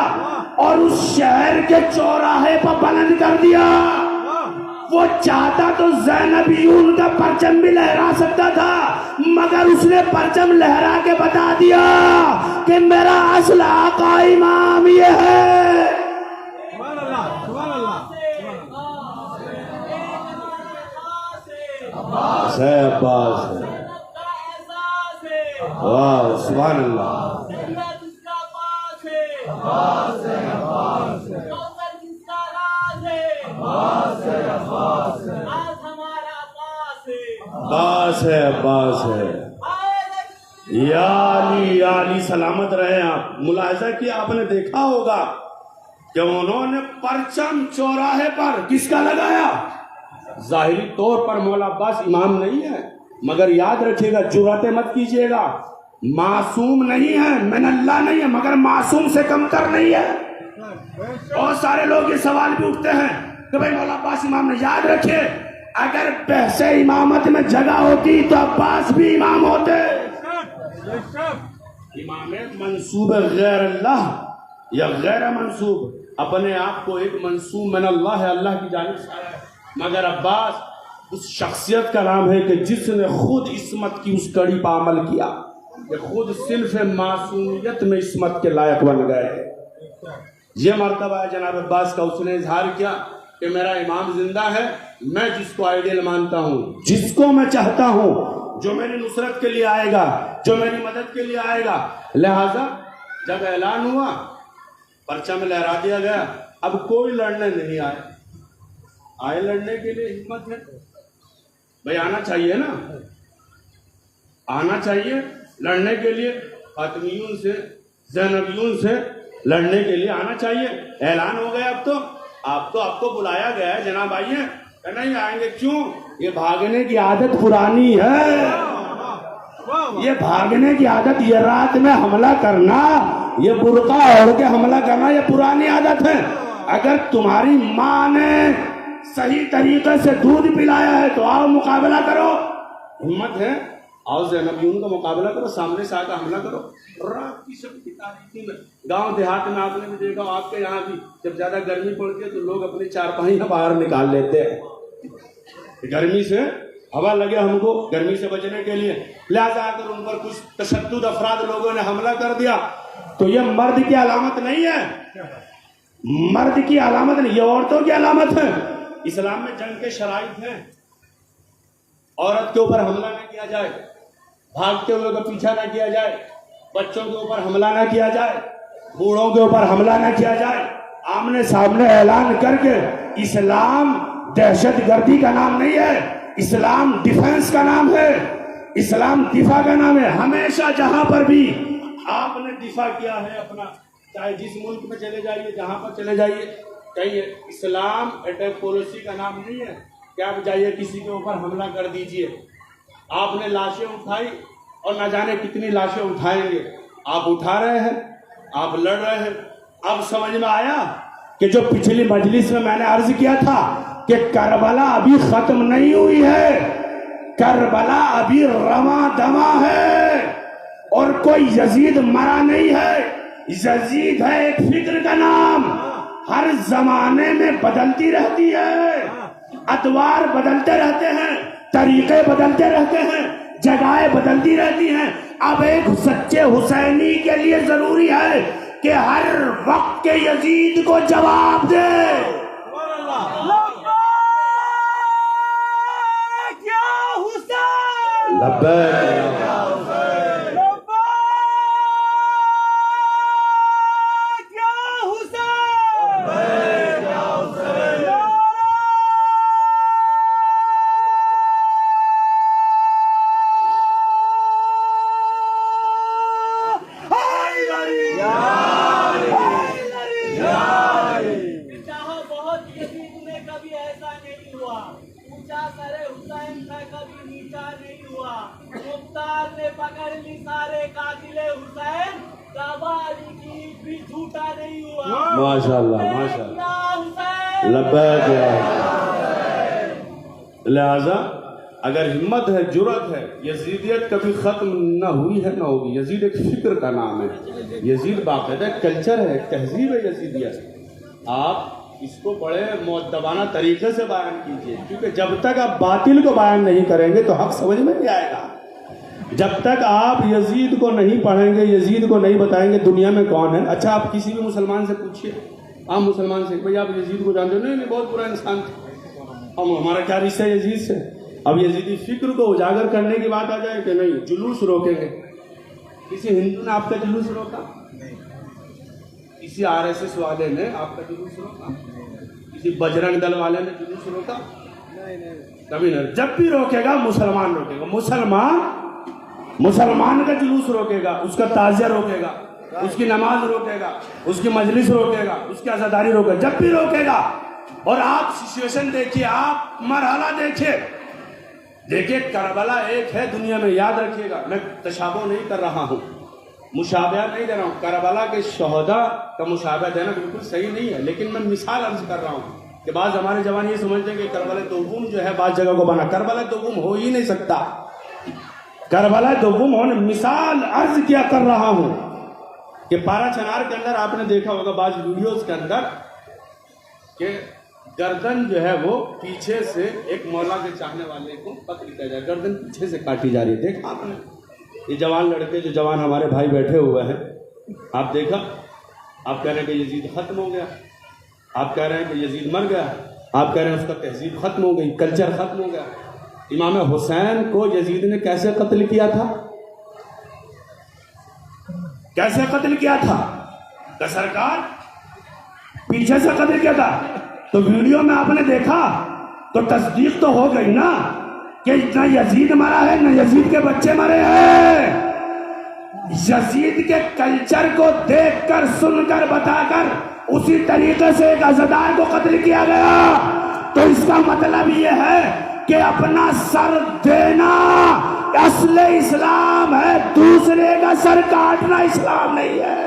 S2: اور اس شہر کے چوراہے پر بلند کر دیا. وہ چاہتا تو زینبیون کا پرچم بھی لہرا سکتا تھا, مگر اس نے پرچم لہرا کے بتا دیا کہ میرا اصل آقا امام یہ ہے.
S4: سبحان اللہ, سبحان اللہ.
S2: عباس ہے, عباس ہے. واہ, سبحان اللہ. عباس ہے, عباس ہے. یا علی, یا علی سلامت رہے آپ. ملاحظہ کیا آپ نے, دیکھا ہوگا کہ انہوں نے پرچم چوراہے پر کس کا لگایا. ظاہری طور پر مولا عباس امام نہیں ہے, مگر یاد رکھیے گا, جرأتیں مت کیجیے گا. معصوم نہیں ہے, من اللہ نہیں ہے, مگر معصوم سے کم تر نہیں ہے. بہت سارے لوگ یہ سوال بھی اٹھتے ہیں کہ بھائی مولا عباس امام نے. یاد رکھے, اگر بحث امامت میں جگہ ہوتی تو عباس بھی امام ہوتے. امام منصوب غیر اللہ یا غیر منسوب، اپنے آپ کو ایک منسوب من اللہ ہے، اللہ کی جانب سے آیا ہے، مگر عباس اس شخصیت کا نام ہے کہ جس نے خود عصمت کی اس کڑی پہ عمل کیا، کہ خود صرف معصومیت میں عصمت کے لائق بن گئے۔ یہ مرتبہ ہے جناب عباس کا، اس نے اظہار کیا کہ میرا امام زندہ ہے، میں جس کو آئیڈیل مانتا ہوں، جس کو میں چاہتا ہوں، جو میری نصرت کے لیے آئے گا، جو میری مدد کے لیے آئے گا، لہذا جب اعلان ہوا پرچہ میں لہرا دیا گیا، اب کوئی لڑنے نہیں آئے لڑنے کے لیے ہمت ہے بھائی، آنا چاہیے نا، آنا چاہیے لڑنے کے لیے، فاطمیون سے زینبیون سے لڑنے کے لیے آنا چاہیے۔ اعلان ہو گیا، اب تو آپ کو بلایا گیا ہے جناب آئیے، کہ نہیں آئیں گے، کیوں؟ یہ بھاگنے کی عادت پرانی ہے، یہ بھاگنے کی عادت، یہ رات میں حملہ کرنا، یہ برقع اوڑھ کے حملہ کرنا، یہ پرانی عادت ہے۔ اگر تمہاری ماں نے صحیح طریقے سے دودھ پلایا ہے تو آؤ مقابلہ کرو، ہمت ہے آؤ زینبیون کا مقابلہ کرو، سامنے سے آ کر حملہ کرو۔ رات کی شب کی تاریکی میں گاؤں دیہات میں آپ نے بھی دیکھا، آپ کے یہاں بھی جب زیادہ گرمی پڑتی ہے تو لوگ اپنی چارپائیاں باہر نکال لیتے ہیں، گرمی سے ہوا لگے ہم کو، گرمی سے بچنے کے لیے، لہذا اگر ان پر کچھ تشدد افراد لوگوں نے حملہ کر دیا تو یہ مرد کی علامت نہیں ہے، مرد کی علامت نہیں، یہ عورتوں کی علامت ہے۔ اسلام میں جنگ کے شرائط ہیں، عورت کے اوپر حملہ نہ کیا جائے، بھاگتے ہوئے کا پیچھا نہ کیا جائے، بچوں کے اوپر حملہ نہ کیا جائے، بوڑھوں کے اوپر حملہ نہ کیا جائے، آمنے سامنے اعلان کر کے۔ اسلام دہشت گردی کا نام نہیں ہے، اسلام ڈیفنس کا نام ہے، اسلام دفاع کا نام ہے۔ ہمیشہ جہاں پر بھی آپ نے دفاع کیا ہے اپنا، چاہے جس ملک میں چلے جائیے، جہاں پر چلے جائیے، کہیے اسلام اٹیک پالیسی کا نام نہیں ہے کہ آپ جائیے کسی کے اوپر حملہ کر دیجئے۔ آپ نے لاشیں اٹھائی اور نہ جانے کتنی لاشیں اٹھائیں گے، آپ اٹھا رہے ہیں، آپ لڑ رہے ہیں۔ اب سمجھ میں آیا کہ جو پچھلی مجلس میں نے عرض کیا تھا کہ کربلا ابھی ختم نہیں ہوئی ہے، کربلا ابھی رواں دواں ہے، اور کوئی یزید مرا نہیں ہے، یزید ہے ایک فکر کا نام، ہر زمانے میں بدلتی رہتی ہے، ادوار بدلتے رہتے ہیں، طریقے بدلتے رہتے ہیں، جگہیں بدلتی رہتی ہیں۔ اب ایک سچے حسینی کے لیے ضروری ہے کہ ہر وقت کے یزید کو جواب دے۔ لبیک ماشاءاللہ ماشاءاللہ، لبیک یا حسین۔ لہذا اگر ہمت ہے، جرأت ہے، یزیدیت کبھی ختم نہ ہوئی ہے نہ ہوگی۔ یزید ایک فکر کا نام ہے، یزید باقاعدہ ایک کلچر ہے، ایک تہذیب ہے یزیدیت۔ آپ اس کو بڑے مؤدبانہ طریقے سے بیان کیجئے، کیونکہ جب تک آپ باطل کو بیان نہیں کریں گے تو حق سمجھ میں نہیں آئے گا۔ جب تک آپ یزید کو نہیں پڑھیں گے، یزید کو نہیں بتائیں گے دنیا میں کون ہے۔ اچھا آپ کسی بھی مسلمان سے پوچھئے، عام مسلمان سے، بھئی آپ یزید کو جانتے ہو؟ نہیں نہیں، بہت برا انسان تھا، ہمارا کیا رشتہ ہے یزید سے؟ اب یزیدی فکر کو اجاگر کرنے کی بات آ جائے کہ نہیں، جلوس روکیں گے۔ کسی ہندو نے آپ کا جلوس روکا؟ کسی RSS والے نے آپ کا جلوس روکا؟ کسی بجرنگ دل والے نے جلوس روکا؟ کبھی نہیں۔ جب بھی روکے گا مسلمان روکے گا، مسلمان کا جلوس روکے گا، اس کا تعزیہ روکے گا، اس کی نماز روکے گا، اس کی مجلس روکے گا، اس کی عزاداری روکے گا، جب بھی روکے گا۔ اور آپ سچویشن دیکھیے، آپ مرحلہ دیکھیے، کربلا ایک ہے دنیا میں، یاد رکھیے گا۔ میں تشابہ نہیں کر رہا ہوں، مشابہہ نہیں دے رہا ہوں، کربلا کے شہداء کا مشابہہ دینا بالکل صحیح نہیں ہے، لیکن میں مثال عرض کر رہا ہوں کہ بعض ہمارے جوان یہ سمجھتے ہیں کہ کربلا دوم جو ہے بعض جگہ کو بنا، کربلا دوم ہو ہی نہیں سکتا۔ کربلا دوم ہونے، مثال عرض کیا کر رہا ہوں کہ پارا چنار کے اندر آپ نے دیکھا ہوگا بعض ویڈیوز کے اندر کہ گردن جو ہے وہ پیچھے سے ایک مولا کے چاہنے والے کو قتل کیا جائے، گردن پیچھے سے کاٹی جا رہی ہے. دیکھا آپ نے یہ جوان لڑکے جو جوان ہمارے بھائی بیٹھے ہوئے ہیں، آپ دیکھا، آپ کہہ رہے ہیں کہ یزید ختم ہو گیا، آپ کہہ رہے ہیں کہ یزید مر گیا، آپ کہہ رہے ہیں اس کا تہذیب ختم ہو گئی، کلچر ختم ہو گیا. امام حسین کو یزید نے کیسے قتل کیا تھا؟ کیسے قتل کیا تھا؟ کہ سرکار پیچھے سے قتل کیا تھا. تو ویڈیو میں آپ نے دیکھا تو تصدیق تو ہو گئی نا کہ نہ یزید مرا ہے نہ یزید کے بچے مرے ہیں. یزید کے کلچر کو دیکھ کر، سن کر، بتا کر اسی طریقے سے ایک عزادار کو قتل کیا گیا. تو اس کا مطلب یہ ہے کہ اپنا سر دینا اصل اسلام ہے، دوسرے کا سر کاٹنا اسلام نہیں ہے.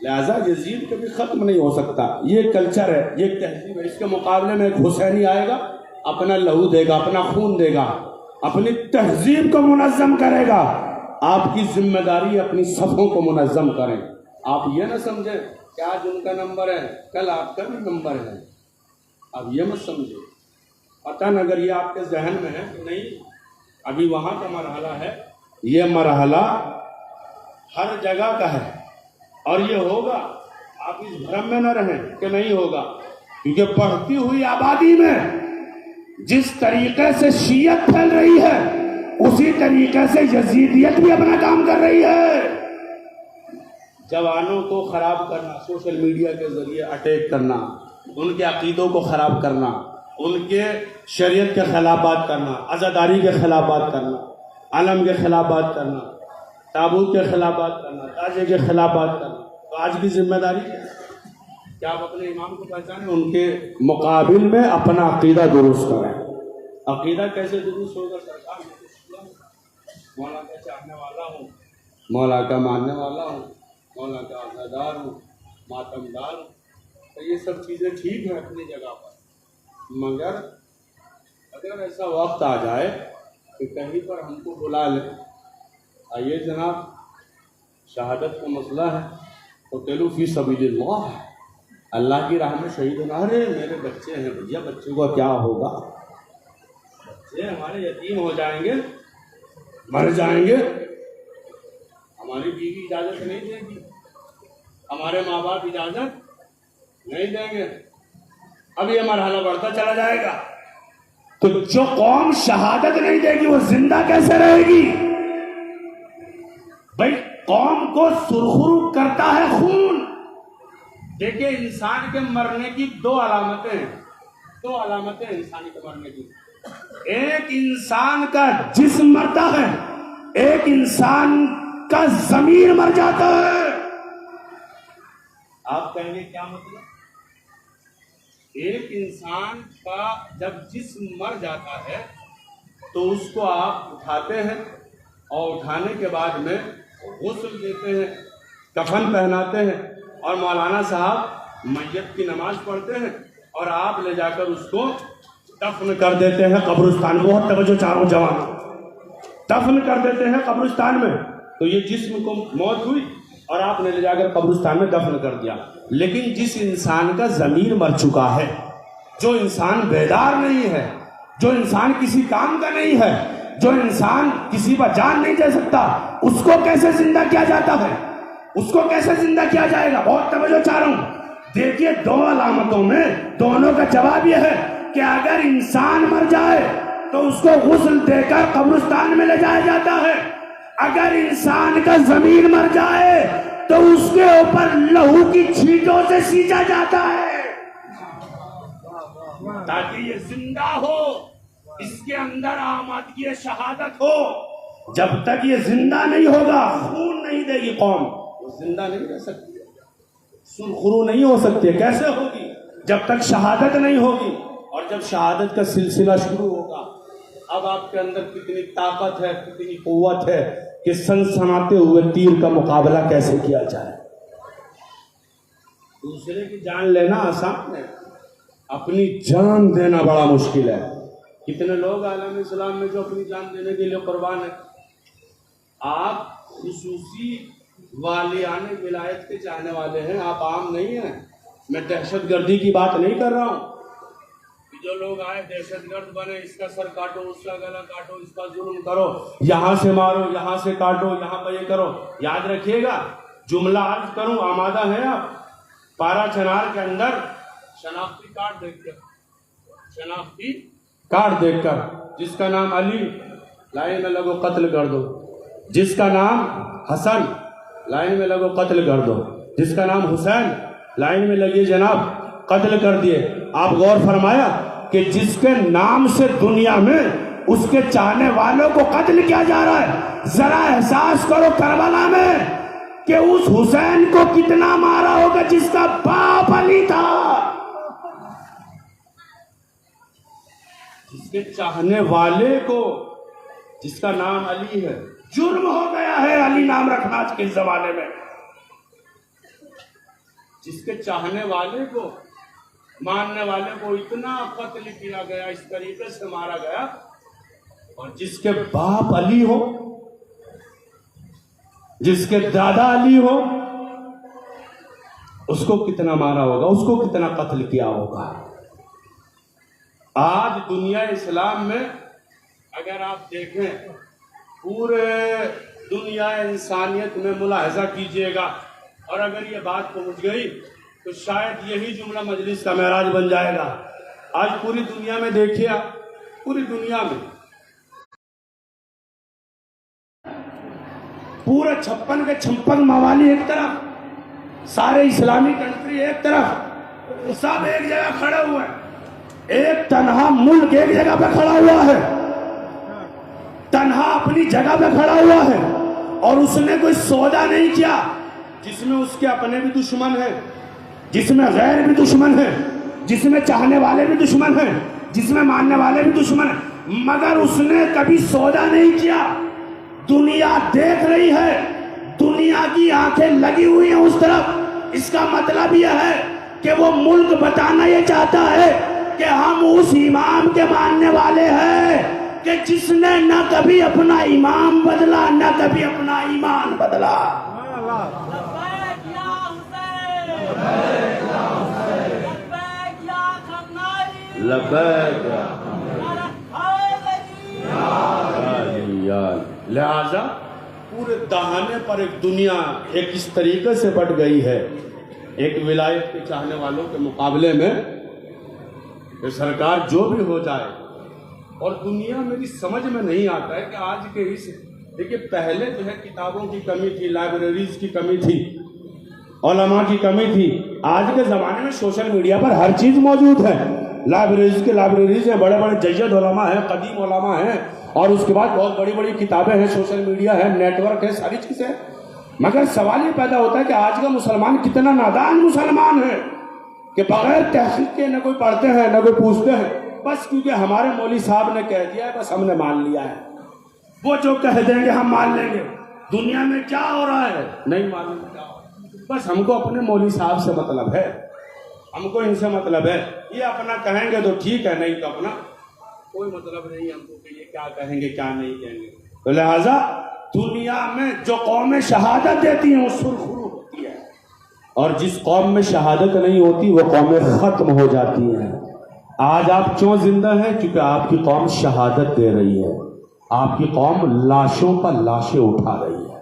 S2: لہذا یزید کبھی ختم نہیں ہو سکتا. یہ کلچر ہے، یہ تہذیب ہے. اس کے مقابلے میں ایک حسینی آئے گا، اپنا لہو دے گا، اپنا خون دے گا، اپنی تہذیب کو منظم کرے گا. آپ کی ذمہ داری اپنی صفوں کو منظم کریں. آپ یہ نہ سمجھیں کہ آج ان کا نمبر ہے کل آپ کا بھی نمبر ہے. آپ یہ مت سمجھیں. پتہ نہ اگر یہ آپ کے ذہن میں ہے کہ نہیں ابھی وہاں کا مرحلہ ہے، یہ مرحلہ ہر جگہ کا ہے اور یہ ہوگا. آپ اس بھرم میں نہ رہیں کہ نہیں ہوگا، کیونکہ بڑھتی ہوئی آبادی میں جس طریقے سے شیعت پھیل رہی ہے اسی طریقے سے یزیدیت بھی اپنا کام کر رہی ہے. جوانوں کو خراب کرنا، سوشل میڈیا کے ذریعے اٹیک کرنا، ان کے عقیدوں کو خراب کرنا، ان کے شریعت کے خلاف بات کرنا، عزاداری کے خلاف بات کرنا، علم کے خلاف بات کرنا، تابوت کے خلاف بات کرنا، تاجے کے خلاف بات کرنا. تو آج کی ذمہ داری کیا آپ اپنے امام کو پہچانیں، ان کے مقابل میں اپنا عقیدہ درست کریں. عقیدہ کیسے درست ہوگا؟ سرکار مولا کا چاہنے والا ہوں، مولا کا ماننے والا ہوں، مولا کا عزادار ہوں، ماتمدار ہوں. تو یہ سب چیزیں ٹھیک ہیں اپنی جگہ پر، مگر اگر ایسا وقت آ جائے کہ کہیں پر ہم کو بلا لیں، آئیے جناب شہادت کا مسئلہ ہے تو قتلوا فی سبیل اللہ، اللہ کی راہ میں شہید ہونا. ارے میرے بچے ہیں بھیا، بچوں کا کیا ہوگا؟ بچے ہمارے یتیم ہو جائیں گے، مر جائیں گے، ہماری بیوی اجازت نہیں دے گی، ہمارے ماں باپ اجازت نہیں دیں گے. اب یہ مرحلہ بڑھتا چلا جائے گا. تو جو قوم شہادت نہیں دے گی وہ زندہ کیسے رہے گی؟ بھائی قوم کو سرخرو کرتا ہے خون. دیکھیں انسان کے مرنے کی دو علامتیں ہیں، دو علامتیں انسانی کے مرنے کی. ایک انسان کا جسم مرتا ہے، ایک انسان کا ضمیر مر جاتا ہے. آپ کہیں گے کیا مطلب؟ ایک انسان کا جب جسم مر جاتا ہے تو اس کو آپ اٹھاتے ہیں اور اٹھانے کے بعد میں غسل دیتے ہیں، کفن پہناتے ہیں اور مولانا صاحب میت کی نماز پڑھتے ہیں اور آپ لے جا کر اس کو دفن کر دیتے ہیں قبرستان. بہت توجہ چاروں جوان، دفن کر دیتے ہیں قبرستان میں. تو یہ جسم کو موت ہوئی اور آپ نے لے جا کر قبرستان میں دفن کر دیا. لیکن جس انسان کا ضمیر مر چکا ہے، جو انسان بیدار نہیں ہے، جو انسان کسی کام کا نہیں ہے، جو انسان کسی پر جان نہیں دے سکتا، اس کو کیسے زندہ کیا جاتا ہے؟ اس کو کیسے زندہ کیا جائے گا؟ بہت توجہ چاہ رہا ہوں. دیکھیے دو علامتوں میں دونوں کا جواب یہ ہے کہ اگر انسان مر جائے تو اس کو غسل دے کر قبرستان میں لے جایا جاتا ہے. اگر انسان کا ضمیر مر جائے تو اس کے اوپر لہو کی چھینٹوں سے سینچا جاتا ہے تاکہ یہ زندہ ہو، اس کے اندر آمادگی شہادت ہو. جب تک یہ زندہ نہیں ہوگا، خون نہیں دے گی قوم، وہ زندہ نہیں رہ سکتی، سرخرو نہیں ہو سکتی. کیسے ہوگی؟ جب تک شہادت نہیں ہوگی. اور جب شہادت کا سلسلہ شروع ہوگا، اب آپ کے اندر کتنی طاقت ہے، کتنی قوت ہے کہ سنسناتے ہوئے تیر کا مقابلہ کیسے کیا جائے. دوسرے کی جان لینا آسان ہے، اپنی جان دینا بڑا مشکل ہے. کتنے لوگ عالم اسلام میں جو اپنی جان دینے کے لیے قربان ہیں. آپ خصوصی والیان ولایت کے چاہنے والے ہیں، آپ عام نہیں ہیں۔ میں دہشت گردی کی بات نہیں کر رہا ہوں کہ جو لوگ آئے دہشت گرد بنے، اس کا سر کاٹو، اس کا گلا کاٹو، اس کا ظلم کرو، یہاں سے مارو، یہاں سے کاٹو، یہاں پہ یہ کرو۔ یاد رکھیے گا، جملہ عرض کروں، آمادہ ہیں آپ؟ پارا چنار کے اندر شناختی کارڈ دیکھ کر، شناختی کارڈ دیکھ کر، جس کا نام علی، لائن میں لگو قتل کر دو۔ جس کا نام حسن، لائن میں لگو قتل کر دو۔ جس کا نام حسین، لائن میں لگیے جناب، قتل کر دیے۔ آپ غور فرمایا کہ جس کے نام سے دنیا میں اس کے چاہنے والوں کو قتل کیا جا رہا ہے، ذرا احساس کرو کربلا میں کہ اس حسین کو کتنا مارا ہوگا جس کا باپ علی تھا، جس کے چاہنے والے کو، جس کا نام علی ہے۔ جرم ہو گیا ہے علی نام رکھنا آج کے زمانے میں۔ جس کے چاہنے والے کو، ماننے والے کو اتنا قتل کیا گیا، اس طریقے سے مارا گیا، اور جس کے باپ علی ہو، جس کے دادا علی ہو، اس کو کتنا مارا ہوگا، اس کو کتنا قتل کیا ہوگا۔ آج دنیا اسلام میں اگر آپ دیکھیں، پورے دنیا انسانیت میں ملاحظہ کیجئے گا، اور اگر یہ بات پہنچ گئی تو شاید یہی جملہ مجلس کا معراج بن جائے گا۔ آج پوری دنیا میں دیکھیے، پوری دنیا میں پورے 56 کے 56 ممالک ایک طرف، سارے اسلامی کنٹری ایک طرف، سب ایک جگہ کھڑے ہوئے ہیں۔ ایک تنہا ملک ایک جگہ پہ کھڑا ہوا ہے، تنہا اپنی جگہ پہ کھڑا ہوا ہے، اور اس نے کوئی سودا نہیں کیا جس میں اس کے اپنے بھی دشمن ہیں، جس میں غیر بھی دشمن ہیں، جس میں چاہنے والے بھی دشمن ہیں، جس میں ماننے والے بھی دشمن ہیں، مگر اس نے کبھی سودا نہیں کیا۔ دنیا دیکھ رہی ہے، دنیا کی آنکھیں لگی ہوئی ہیں اس طرف۔ اس کا مطلب یہ ہے کہ وہ ملک بتانا یہ چاہتا ہے کہ ہم اس امام کے ماننے والے ہیں کہ جس نے نہ کبھی اپنا امام بدلا، نہ کبھی اپنا ایمان بدلا۔ لبیک لہذا پورے دہانے پر ایک دنیا ایک اس طریقے سے بٹ گئی ہے ایک ولایت کے چاہنے والوں کے مقابلے میں کہ سرکار جو بھی ہو جائے۔ اور دنیا میری سمجھ میں نہیں آتا ہے کہ آج کے اس، دیکھیے پہلے جو ہے کتابوں کی کمی تھی، لائبریریز کی کمی تھی، علماء کی کمی تھی۔ آج کے زمانے میں سوشل میڈیا پر ہر چیز موجود ہے، لائبریریز کے لائبریریز ہیں، بڑے بڑے جید علماء ہیں، قدیم علماء ہیں، اور اس کے بعد بہت بڑی بڑی کتابیں ہیں، سوشل میڈیا ہے، نیٹ ورک ہے، ساری چیزیں۔ مگر سوال یہ پیدا ہوتا ہے کہ آج کا مسلمان کتنا نادان مسلمان ہے کہ بغیر تحقیق کے نہ کوئی پڑھتے ہیں نہ کوئی پوچھتے ہیں، بس کیونکہ ہمارے مولوی صاحب نے کہہ دیا ہے بس ہم نے مان لیا ہے، وہ جو کہہ دیں گے ہم مان لیں گے۔ دنیا میں کیا ہو رہا ہے نہیں معلوم، کیا ہو رہا ہے، بس ہم کو اپنے مولوی صاحب سے مطلب ہے، ہم کو ان سے مطلب ہے، یہ اپنا کہیں گے تو ٹھیک ہے، نہیں تو اپنا کوئی مطلب نہیں ہم کو کہ یہ کیا کہیں گے کیا نہیں کہیں گے۔ تو لہٰذا دنیا میں جو قومیں شہادت دیتی ہیں وہ سرخرو ہوتی ہے، اور جس قوم میں شہادت نہیں ہوتی وہ قومیں ختم ہو جاتی ہیں۔ آج آپ کیوں زندہ ہیں؟ کیونکہ آپ کی قوم شہادت دے رہی ہے، آپ کی قوم لاشوں پر لاشیں اٹھا رہی ہے۔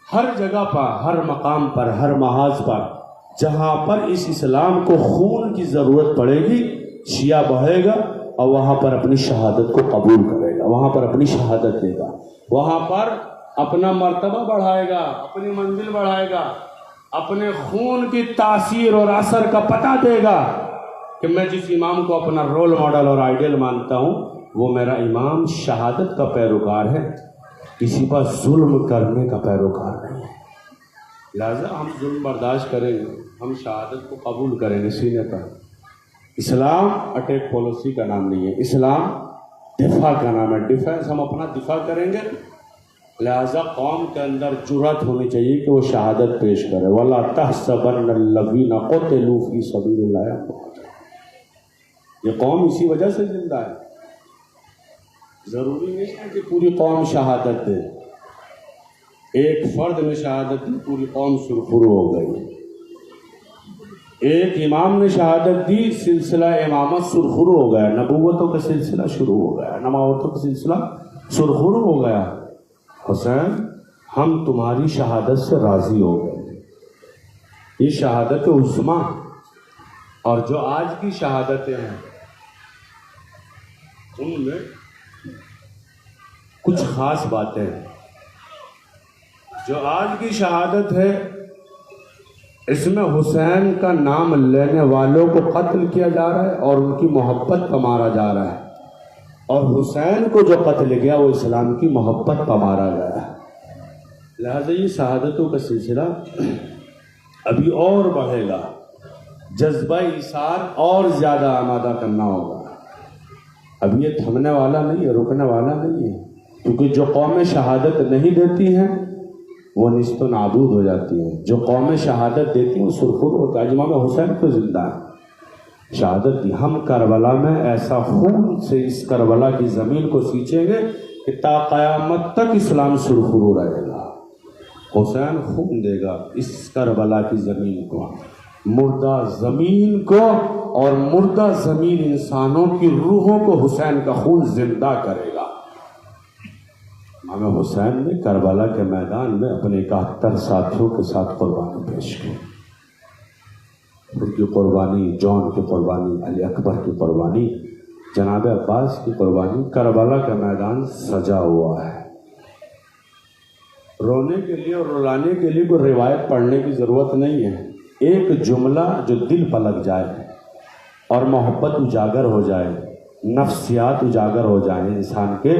S2: ہر جگہ پر، ہر مقام پر، ہر محاذ پر جہاں پر اس اسلام کو خون کی ضرورت پڑے گی، شیعہ بڑھے گا اور وہاں پر اپنی شہادت کو قبول کرے گا، وہاں پر اپنی شہادت دے گا، وہاں پر اپنا مرتبہ بڑھائے گا، اپنی منزل بڑھائے گا، اپنے خون کی تاثیر اور اثر کا پتہ دے گا کہ میں جس امام کو اپنا رول ماڈل اور آئیڈیل مانتا ہوں وہ میرا امام شہادت کا پیروکار ہے، کسی پر ظلم کرنے کا پیروکار نہیں ہے۔ لہذا ہم ظلم برداشت کریں گے، ہم شہادت کو قبول کریں گے سینے پر۔ اسلام اٹیک پالیسی کا نام نہیں ہے، اسلام دفاع کا نام ہے، ڈیفینس، ہم اپنا دفاع کریں گے۔ لہذا قوم کے اندر جرأت ہونی چاہیے کہ وہ شہادت پیش کرے۔ وَلَا تَحْسَبَنَّ الَّذِينَ قُتِلُوا فِي سَبِيلِ اللَّهِ أَمْوَاتًا۔ یہ قوم اسی وجہ سے زندہ ہے، ضروری نہیں ہے کہ پوری قوم شہادت دے،
S1: ایک فرد نے شہادت دی، پوری قوم سرخرو ہو گئی. ایک امام نے شہادت دی، سلسلہ امامت سرخرو ہو گیا، نبوتوں کا سلسلہ شروع ہو گیا، نبوتوں کا سلسلہ سرخرو ہو گیا. حسین ہم تمہاری شہادت سے راضی ہو گئے. یہ شہادت عظمیٰ اور جو آج کی شہادتیں ہیں ان میں کچھ خاص باتیں ہیں. جو آج کی شہادت ہے اس میں حسین کا نام لینے والوں کو قتل کیا جا رہا ہے اور ان کی محبت پر مارا جا رہا ہے، اور حسین کو جو قتل کیا وہ اسلام کی محبت پر مارا گیا ہے. لہذا یہ شہادتوں کا سلسلہ ابھی اور بڑھے گا، جذبہ ایثار اور زیادہ آمادہ کرنا ہوگا. اب یہ تھمنے والا نہیں ہے، رکنے والا نہیں ہے، کیونکہ جو قومیں شہادت نہیں دیتی ہیں وہ نیست و نابود ہو جاتی ہیں. جو قومیں شہادت دیتی ہیں وہ سرخرو ہوتا ہے. امام حسین کو زندہ ہے، شہادت دی. ہم کربلا میں ایسا خون سے اس کربلا کی زمین کو سینچیں گے کہ تا قیامت تک اسلام سرخرو رہے گا. حسین خون دے گا اس کربلا کی زمین کو، مردہ زمین کو، اور مردہ زمین انسانوں کی روحوں کو حسین کا خون زندہ کرے گا. امام حسین نے کربلا کے میدان میں اپنے 71 ساتھیوں کے ساتھ قربانی پیش کی. ان کی قربانی، جون کی قربانی، علی اکبر کی قربانی، جناب عباس کی قربانی. کربلا کا میدان سجا ہوا ہے. رونے کے لیے اور رلانے کے لیے کوئی روایت پڑھنے کی ضرورت نہیں ہے. ایک جملہ جو دل پر لگ جائے اور محبت اجاگر ہو جائے، نفسیات اجاگر ہو جائیں انسان کے،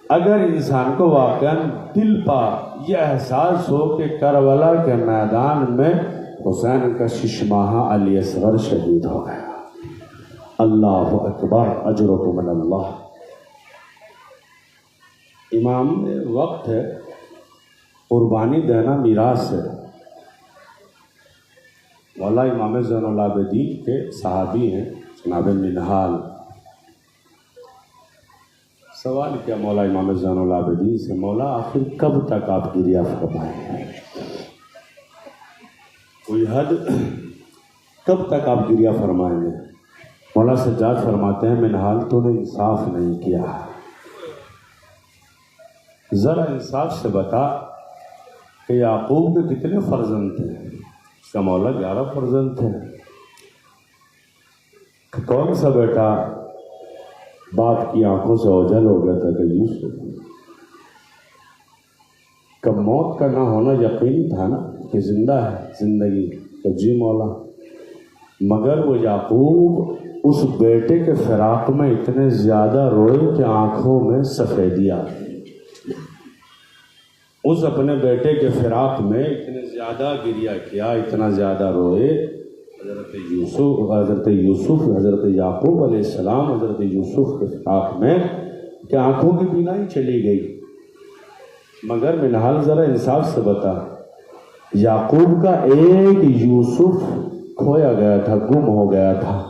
S1: اگر انسان کو واقعاً دل پر یہ احساس ہو کہ کربلا کے میدان میں حسین کا 6 ماہہ علی اصغر شہید ہو گیا، اللہ اکبر، اجرکم من اللہ. امام وقت ہے، قربانی دینا میراث ہے. مولا امام زین العابدین کے صحابی ہیں جناب منہال. سوال کیا مولا امام زین العابدین سے، مولا آخر کب تک آپ گریہ فرمائیں گے؟ کوئی حد، کب تک آپ گریہ فرمائیں گے؟ مولا سجاد فرماتے ہیں منہال تو نے انصاف نہیں کیا، ذرا انصاف سے بتا کہ یعقوب کے کتنے فرزند تھے؟ اس کا مولا 11 فرزند تھے. کون سا بیٹا باپ کی آنکھوں سے اوجھل ہو گیا تھا کہ یوسف؟ کب موت کا نہ ہونا یقینی تھا نا کہ زندہ ہے، زندگی تو جی مولا. مگر وہ یعقوب اس بیٹے کے فراق میں اتنے زیادہ روئے کہ آنکھوں میں سفیدی آ گئی. اس اپنے بیٹے کے فراق میں اتنے زیادہ گریہ کیا، اتنا زیادہ روئے. حضرت یوسف حضرت یعقوب علیہ السلام حضرت یوسف کے فراق میں کہ آنکھوں کی بینائی چلی گئی. مگر منہال ذرا انصاف سے بتا، یعقوب کا ایک یوسف کھویا گیا تھا، گم ہو گیا تھا،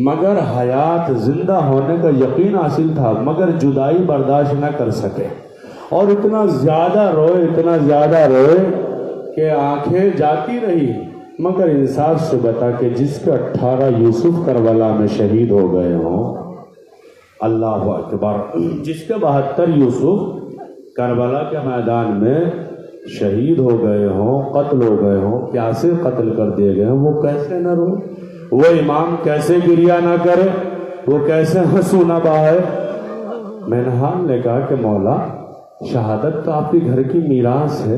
S1: مگر حیات زندہ ہونے کا یقین حاصل تھا، مگر جدائی برداشت نہ کر سکے اور اتنا زیادہ روئے کہ آنکھیں جاتی رہی. مگر انصاف سے بتا کہ جس کے 18 یوسف کربلا میں شہید ہو گئے ہوں، اللہ اکبر، جس کے 72 یوسف کربلا کے میدان میں شہید ہو گئے ہوں، قتل ہو گئے ہوں، کیسے قتل کر دیے گئے ہوں، وہ کیسے نہ روئے؟ وہ امام کیسے گریہ نہ کرے؟ وہ کیسے ہنسو نہ بہائے؟ منہال نے کہا کہ مولا شہادت تو آپ کے گھر کی میراث ہے.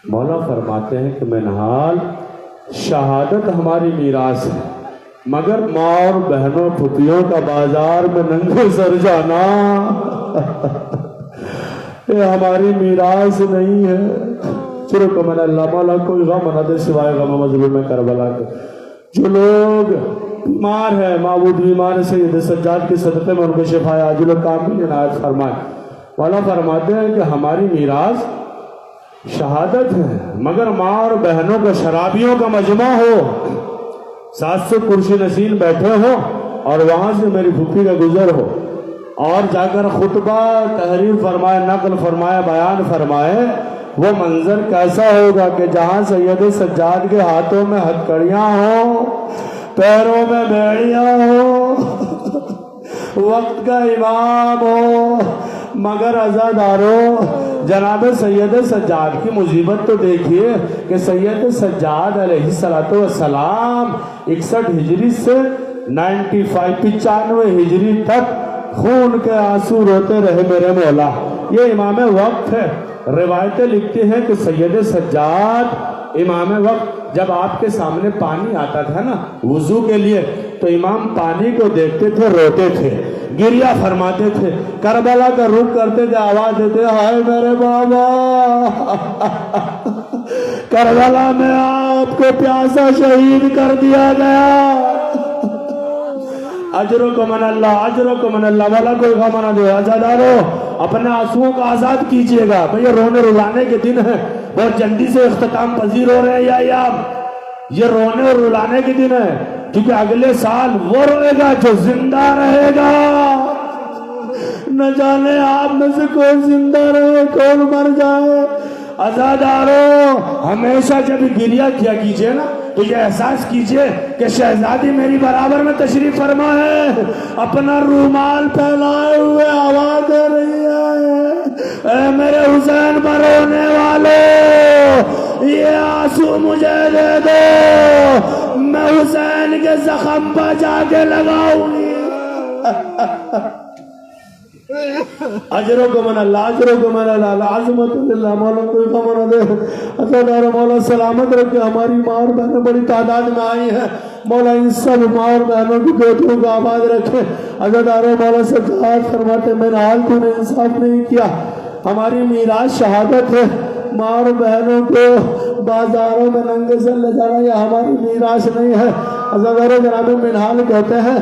S1: مولا فرماتے ہیں کہ منہال، شہادت ہماری میراث ہے، مگر ماں اور بہنوں پھپھیوں کا بازار میں ننگے سر جانا یہ ہماری میراث نہیں ہے. چلو من اللہ، مولا کوئی غم نہ دے سوائے غم مظلوم کربلا کے. جو لوگ بیمار ہیں، معبود بیمار سید سجاد کے صدقے میں ان کو شفا عاجل و کامل عنایت فرمائے. مولا فرماتے ہیں کہ ہماری میراث شہادت ہے، مگر ماں اور بہنوں کا شرابیوں کا مجمع ہو، 700 کرسی نشین بیٹھے ہو اور وہاں سے میری پھوپھی کا گزر ہو، اور جا کر خطبہ تحریر فرمائے، نقل فرمائے، بیان فرمائے، وہ منظر کیسا ہوگا کہ جہاں سید سجاد کے ہاتھوں میں ہتھکڑیاں ہوں، پیروں میں بیڑیاں ہوں، وقت کا امام ہو، مگر عزاداروں جناب سید سجاد کی مصیبت تو دیکھیے کہ سید سجاد علیہ السلام 61 ہجری سے 95 ہجری تک خون کے آنسو روتے رہے میرے مولا۔ یہ امام وقت ہے۔ روایتیں لکھتے ہیں کہ سید سجاد امام وقت جب آپ کے سامنے پانی آتا تھا نا وضو کے لیے تو امام پانی کو دیکھتے تھے، روتے تھے، گریہ فرماتے تھے، کربلا کا رخ کرتے تھے، آواز دیتے، ہائے میرے بابا، کربلا میں آپ کو پیاسا شہید کر دیا گیا، اجرکم من اللہ، اجرکم من اللہ، والا کوئی غم نہ دے۔ عزادارو اپنے آنسوؤں کو آزاد کیجئے گا، بھئی یہ رونے رلانے کے دن ہیں، بہت جلدی سے اختتام پذیر ہو رہے ہیں یا ایام، یہ رونے اور رلانے کے دن ہیں، کیونکہ اگلے سال وہ روئے گا جو زندہ رہے گا۔ نہ جانے آپ میں سے کون زندہ رہے کون مر جائے۔ عزادارو ہمیشہ جب گریہ کیا کیجئے نا تو یہ احساس کیجئے کہ شہزادی میری برابر میں تشریف فرما ہے، اپنا رومال پھیلائے ہوئے آواز دے رہی ہے، اے میرے حسین پر رونے والے یہ آنسو مجھے دے دو، میں حسین کے زخم پر جا کے لگاؤں گی۔ اجروں من اللہ، اجروں من اللہ، عظمت اللہ، مولا کوئی غم نہ دے۔ عزادار مولا سلامت رکھے، ہماری ماں اور بہنیں بڑی تعداد میں آئی ہیں، مولا ان سب ماں اور بہنوں کی بیٹیوں کو آباد رکھے۔ عزادار مولا سجاد فرماتے میں نے حال تو نے انصاف نہیں کیا، ہماری میراث شہادت ہے، ماں اور بہنوں کو بازاروں میں ننگے سے لے جانا یہ ہماری میراث نہیں ہے۔ عزادار جناب منہال کہتے ہیں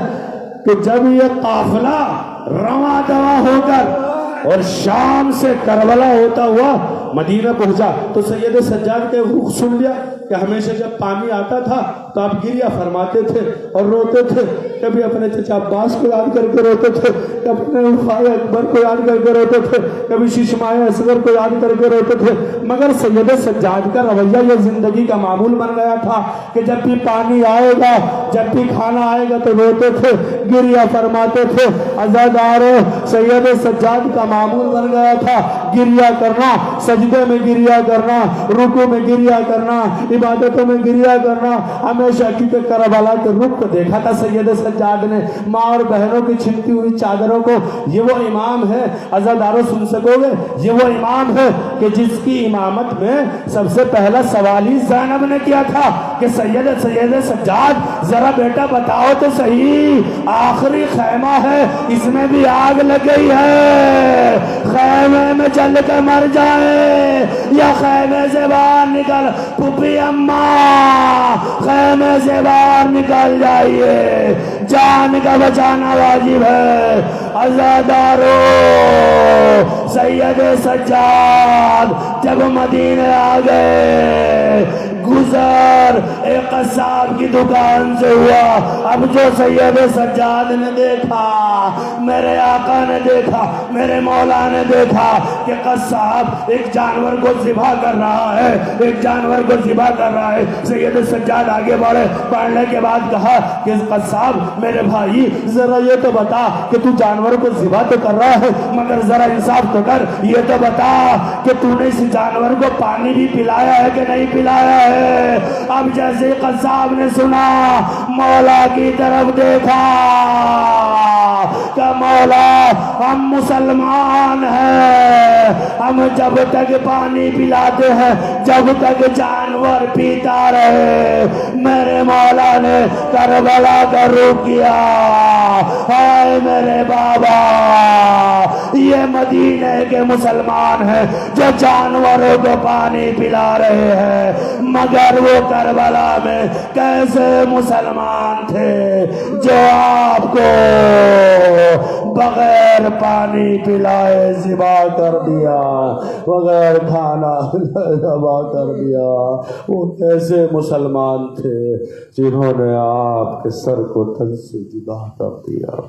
S1: کہ جب یہ قافلہ رواں دواں ہو کر اور شام سے کربلا ہوتا ہوا مدینہ پہنچا تو سید سجاد کے رخ سن لیا کہ ہمیشہ جب پانی آتا تھا تو آپ گریہ فرماتے تھے اور روتے تھے، کبھی اپنے چچا عباس کو یاد کر کے روتے تھے، کبھی اپنے خالہ اکبر کو یاد کر کے روتے تھے، کبھی ششمائے اصغر کو یاد کر کے روتے تھے، مگر سید سجاد کا رویہ یہ زندگی کا معمول بن گیا تھا کہ جب بھی پانی آئے گا، جب بھی کھانا آئے گا تو روتے تھے، گریہ فرماتے تھے۔ عزادارو سید سجاد کا معمول بن گیا تھا گریہ کرنا، سجدے میں گریہ کرنا، رکوع میں گریہ کرنا، عبادتوں میں گریہ کرنا، ہمیشہ کیونکہ کربلا کے رخ کو دیکھا تھا سید سجاد نے، ماں اور بہنوں کی چھنتی ہوئی چادروں کو۔ یہ وہ امام ہے، عزادارو سن سکو گے، یہ وہ امام ہے کہ جس کی امامت میں سب سے پہلا سوال ہی زینب نے کیا تھا کہ سید سجاد ذرا بیٹا بتاؤ تو صحیح، آخری خیمہ ہے اس میں بھی آگ لگ گئی ہے، خیمے میں جل کر مر جائے یا خیمے سے باہر نکل، پھوپھی اماں خیمے سے باہر نکل جائیے، جان کا بچانا واجب ہے۔ عزادارو سید سجاد جب مدینے آ گئے، گزر ایک قصاب کی دکان سے ہوا، اب جو سید سجاد نے دیکھا، میرے آقا نے دیکھا، میرے مولا نے دیکھا کہ قصاب ایک جانور کو ذبح کر رہا ہے، ایک جانور کو ذبح کر رہا ہے۔ سید سجاد آگے بڑھے، پڑھنے کے بعد کہا کہ قصاب میرے بھائی ذرا یہ تو بتا کہ تو جانور کو ذبح تو کر رہا ہے مگر ذرا انصاف تو کر، یہ تو بتا کہ تو نے اس جانور کو پانی بھی پلایا ہے کہ نہیں پلایا ہے۔ اب جیسے قصاب نے سنا، مولا کی طرف دیکھا کہ مولا ہم مسلمان ہیں، ہم جب تک پانی پلاتے ہیں جب تک جانور پیتا رہے۔ میرے مولا نے کربلا کا رخ کیا، ہائے میرے بابا یہ مدینے کے مسلمان ہیں جو جانوروں کو پانی پلا رہے ہیں، مگر وہ کربلا میں کیسے مسلمان تھے جو آپ کو بغیر پانی پلائے ذبح کر دیا، بغیر کھانا ذبح کر دیا۔ وہ کیسے مسلمان تھے جنہوں نے آپ کے سر کو تن سے جدا کر دیا۔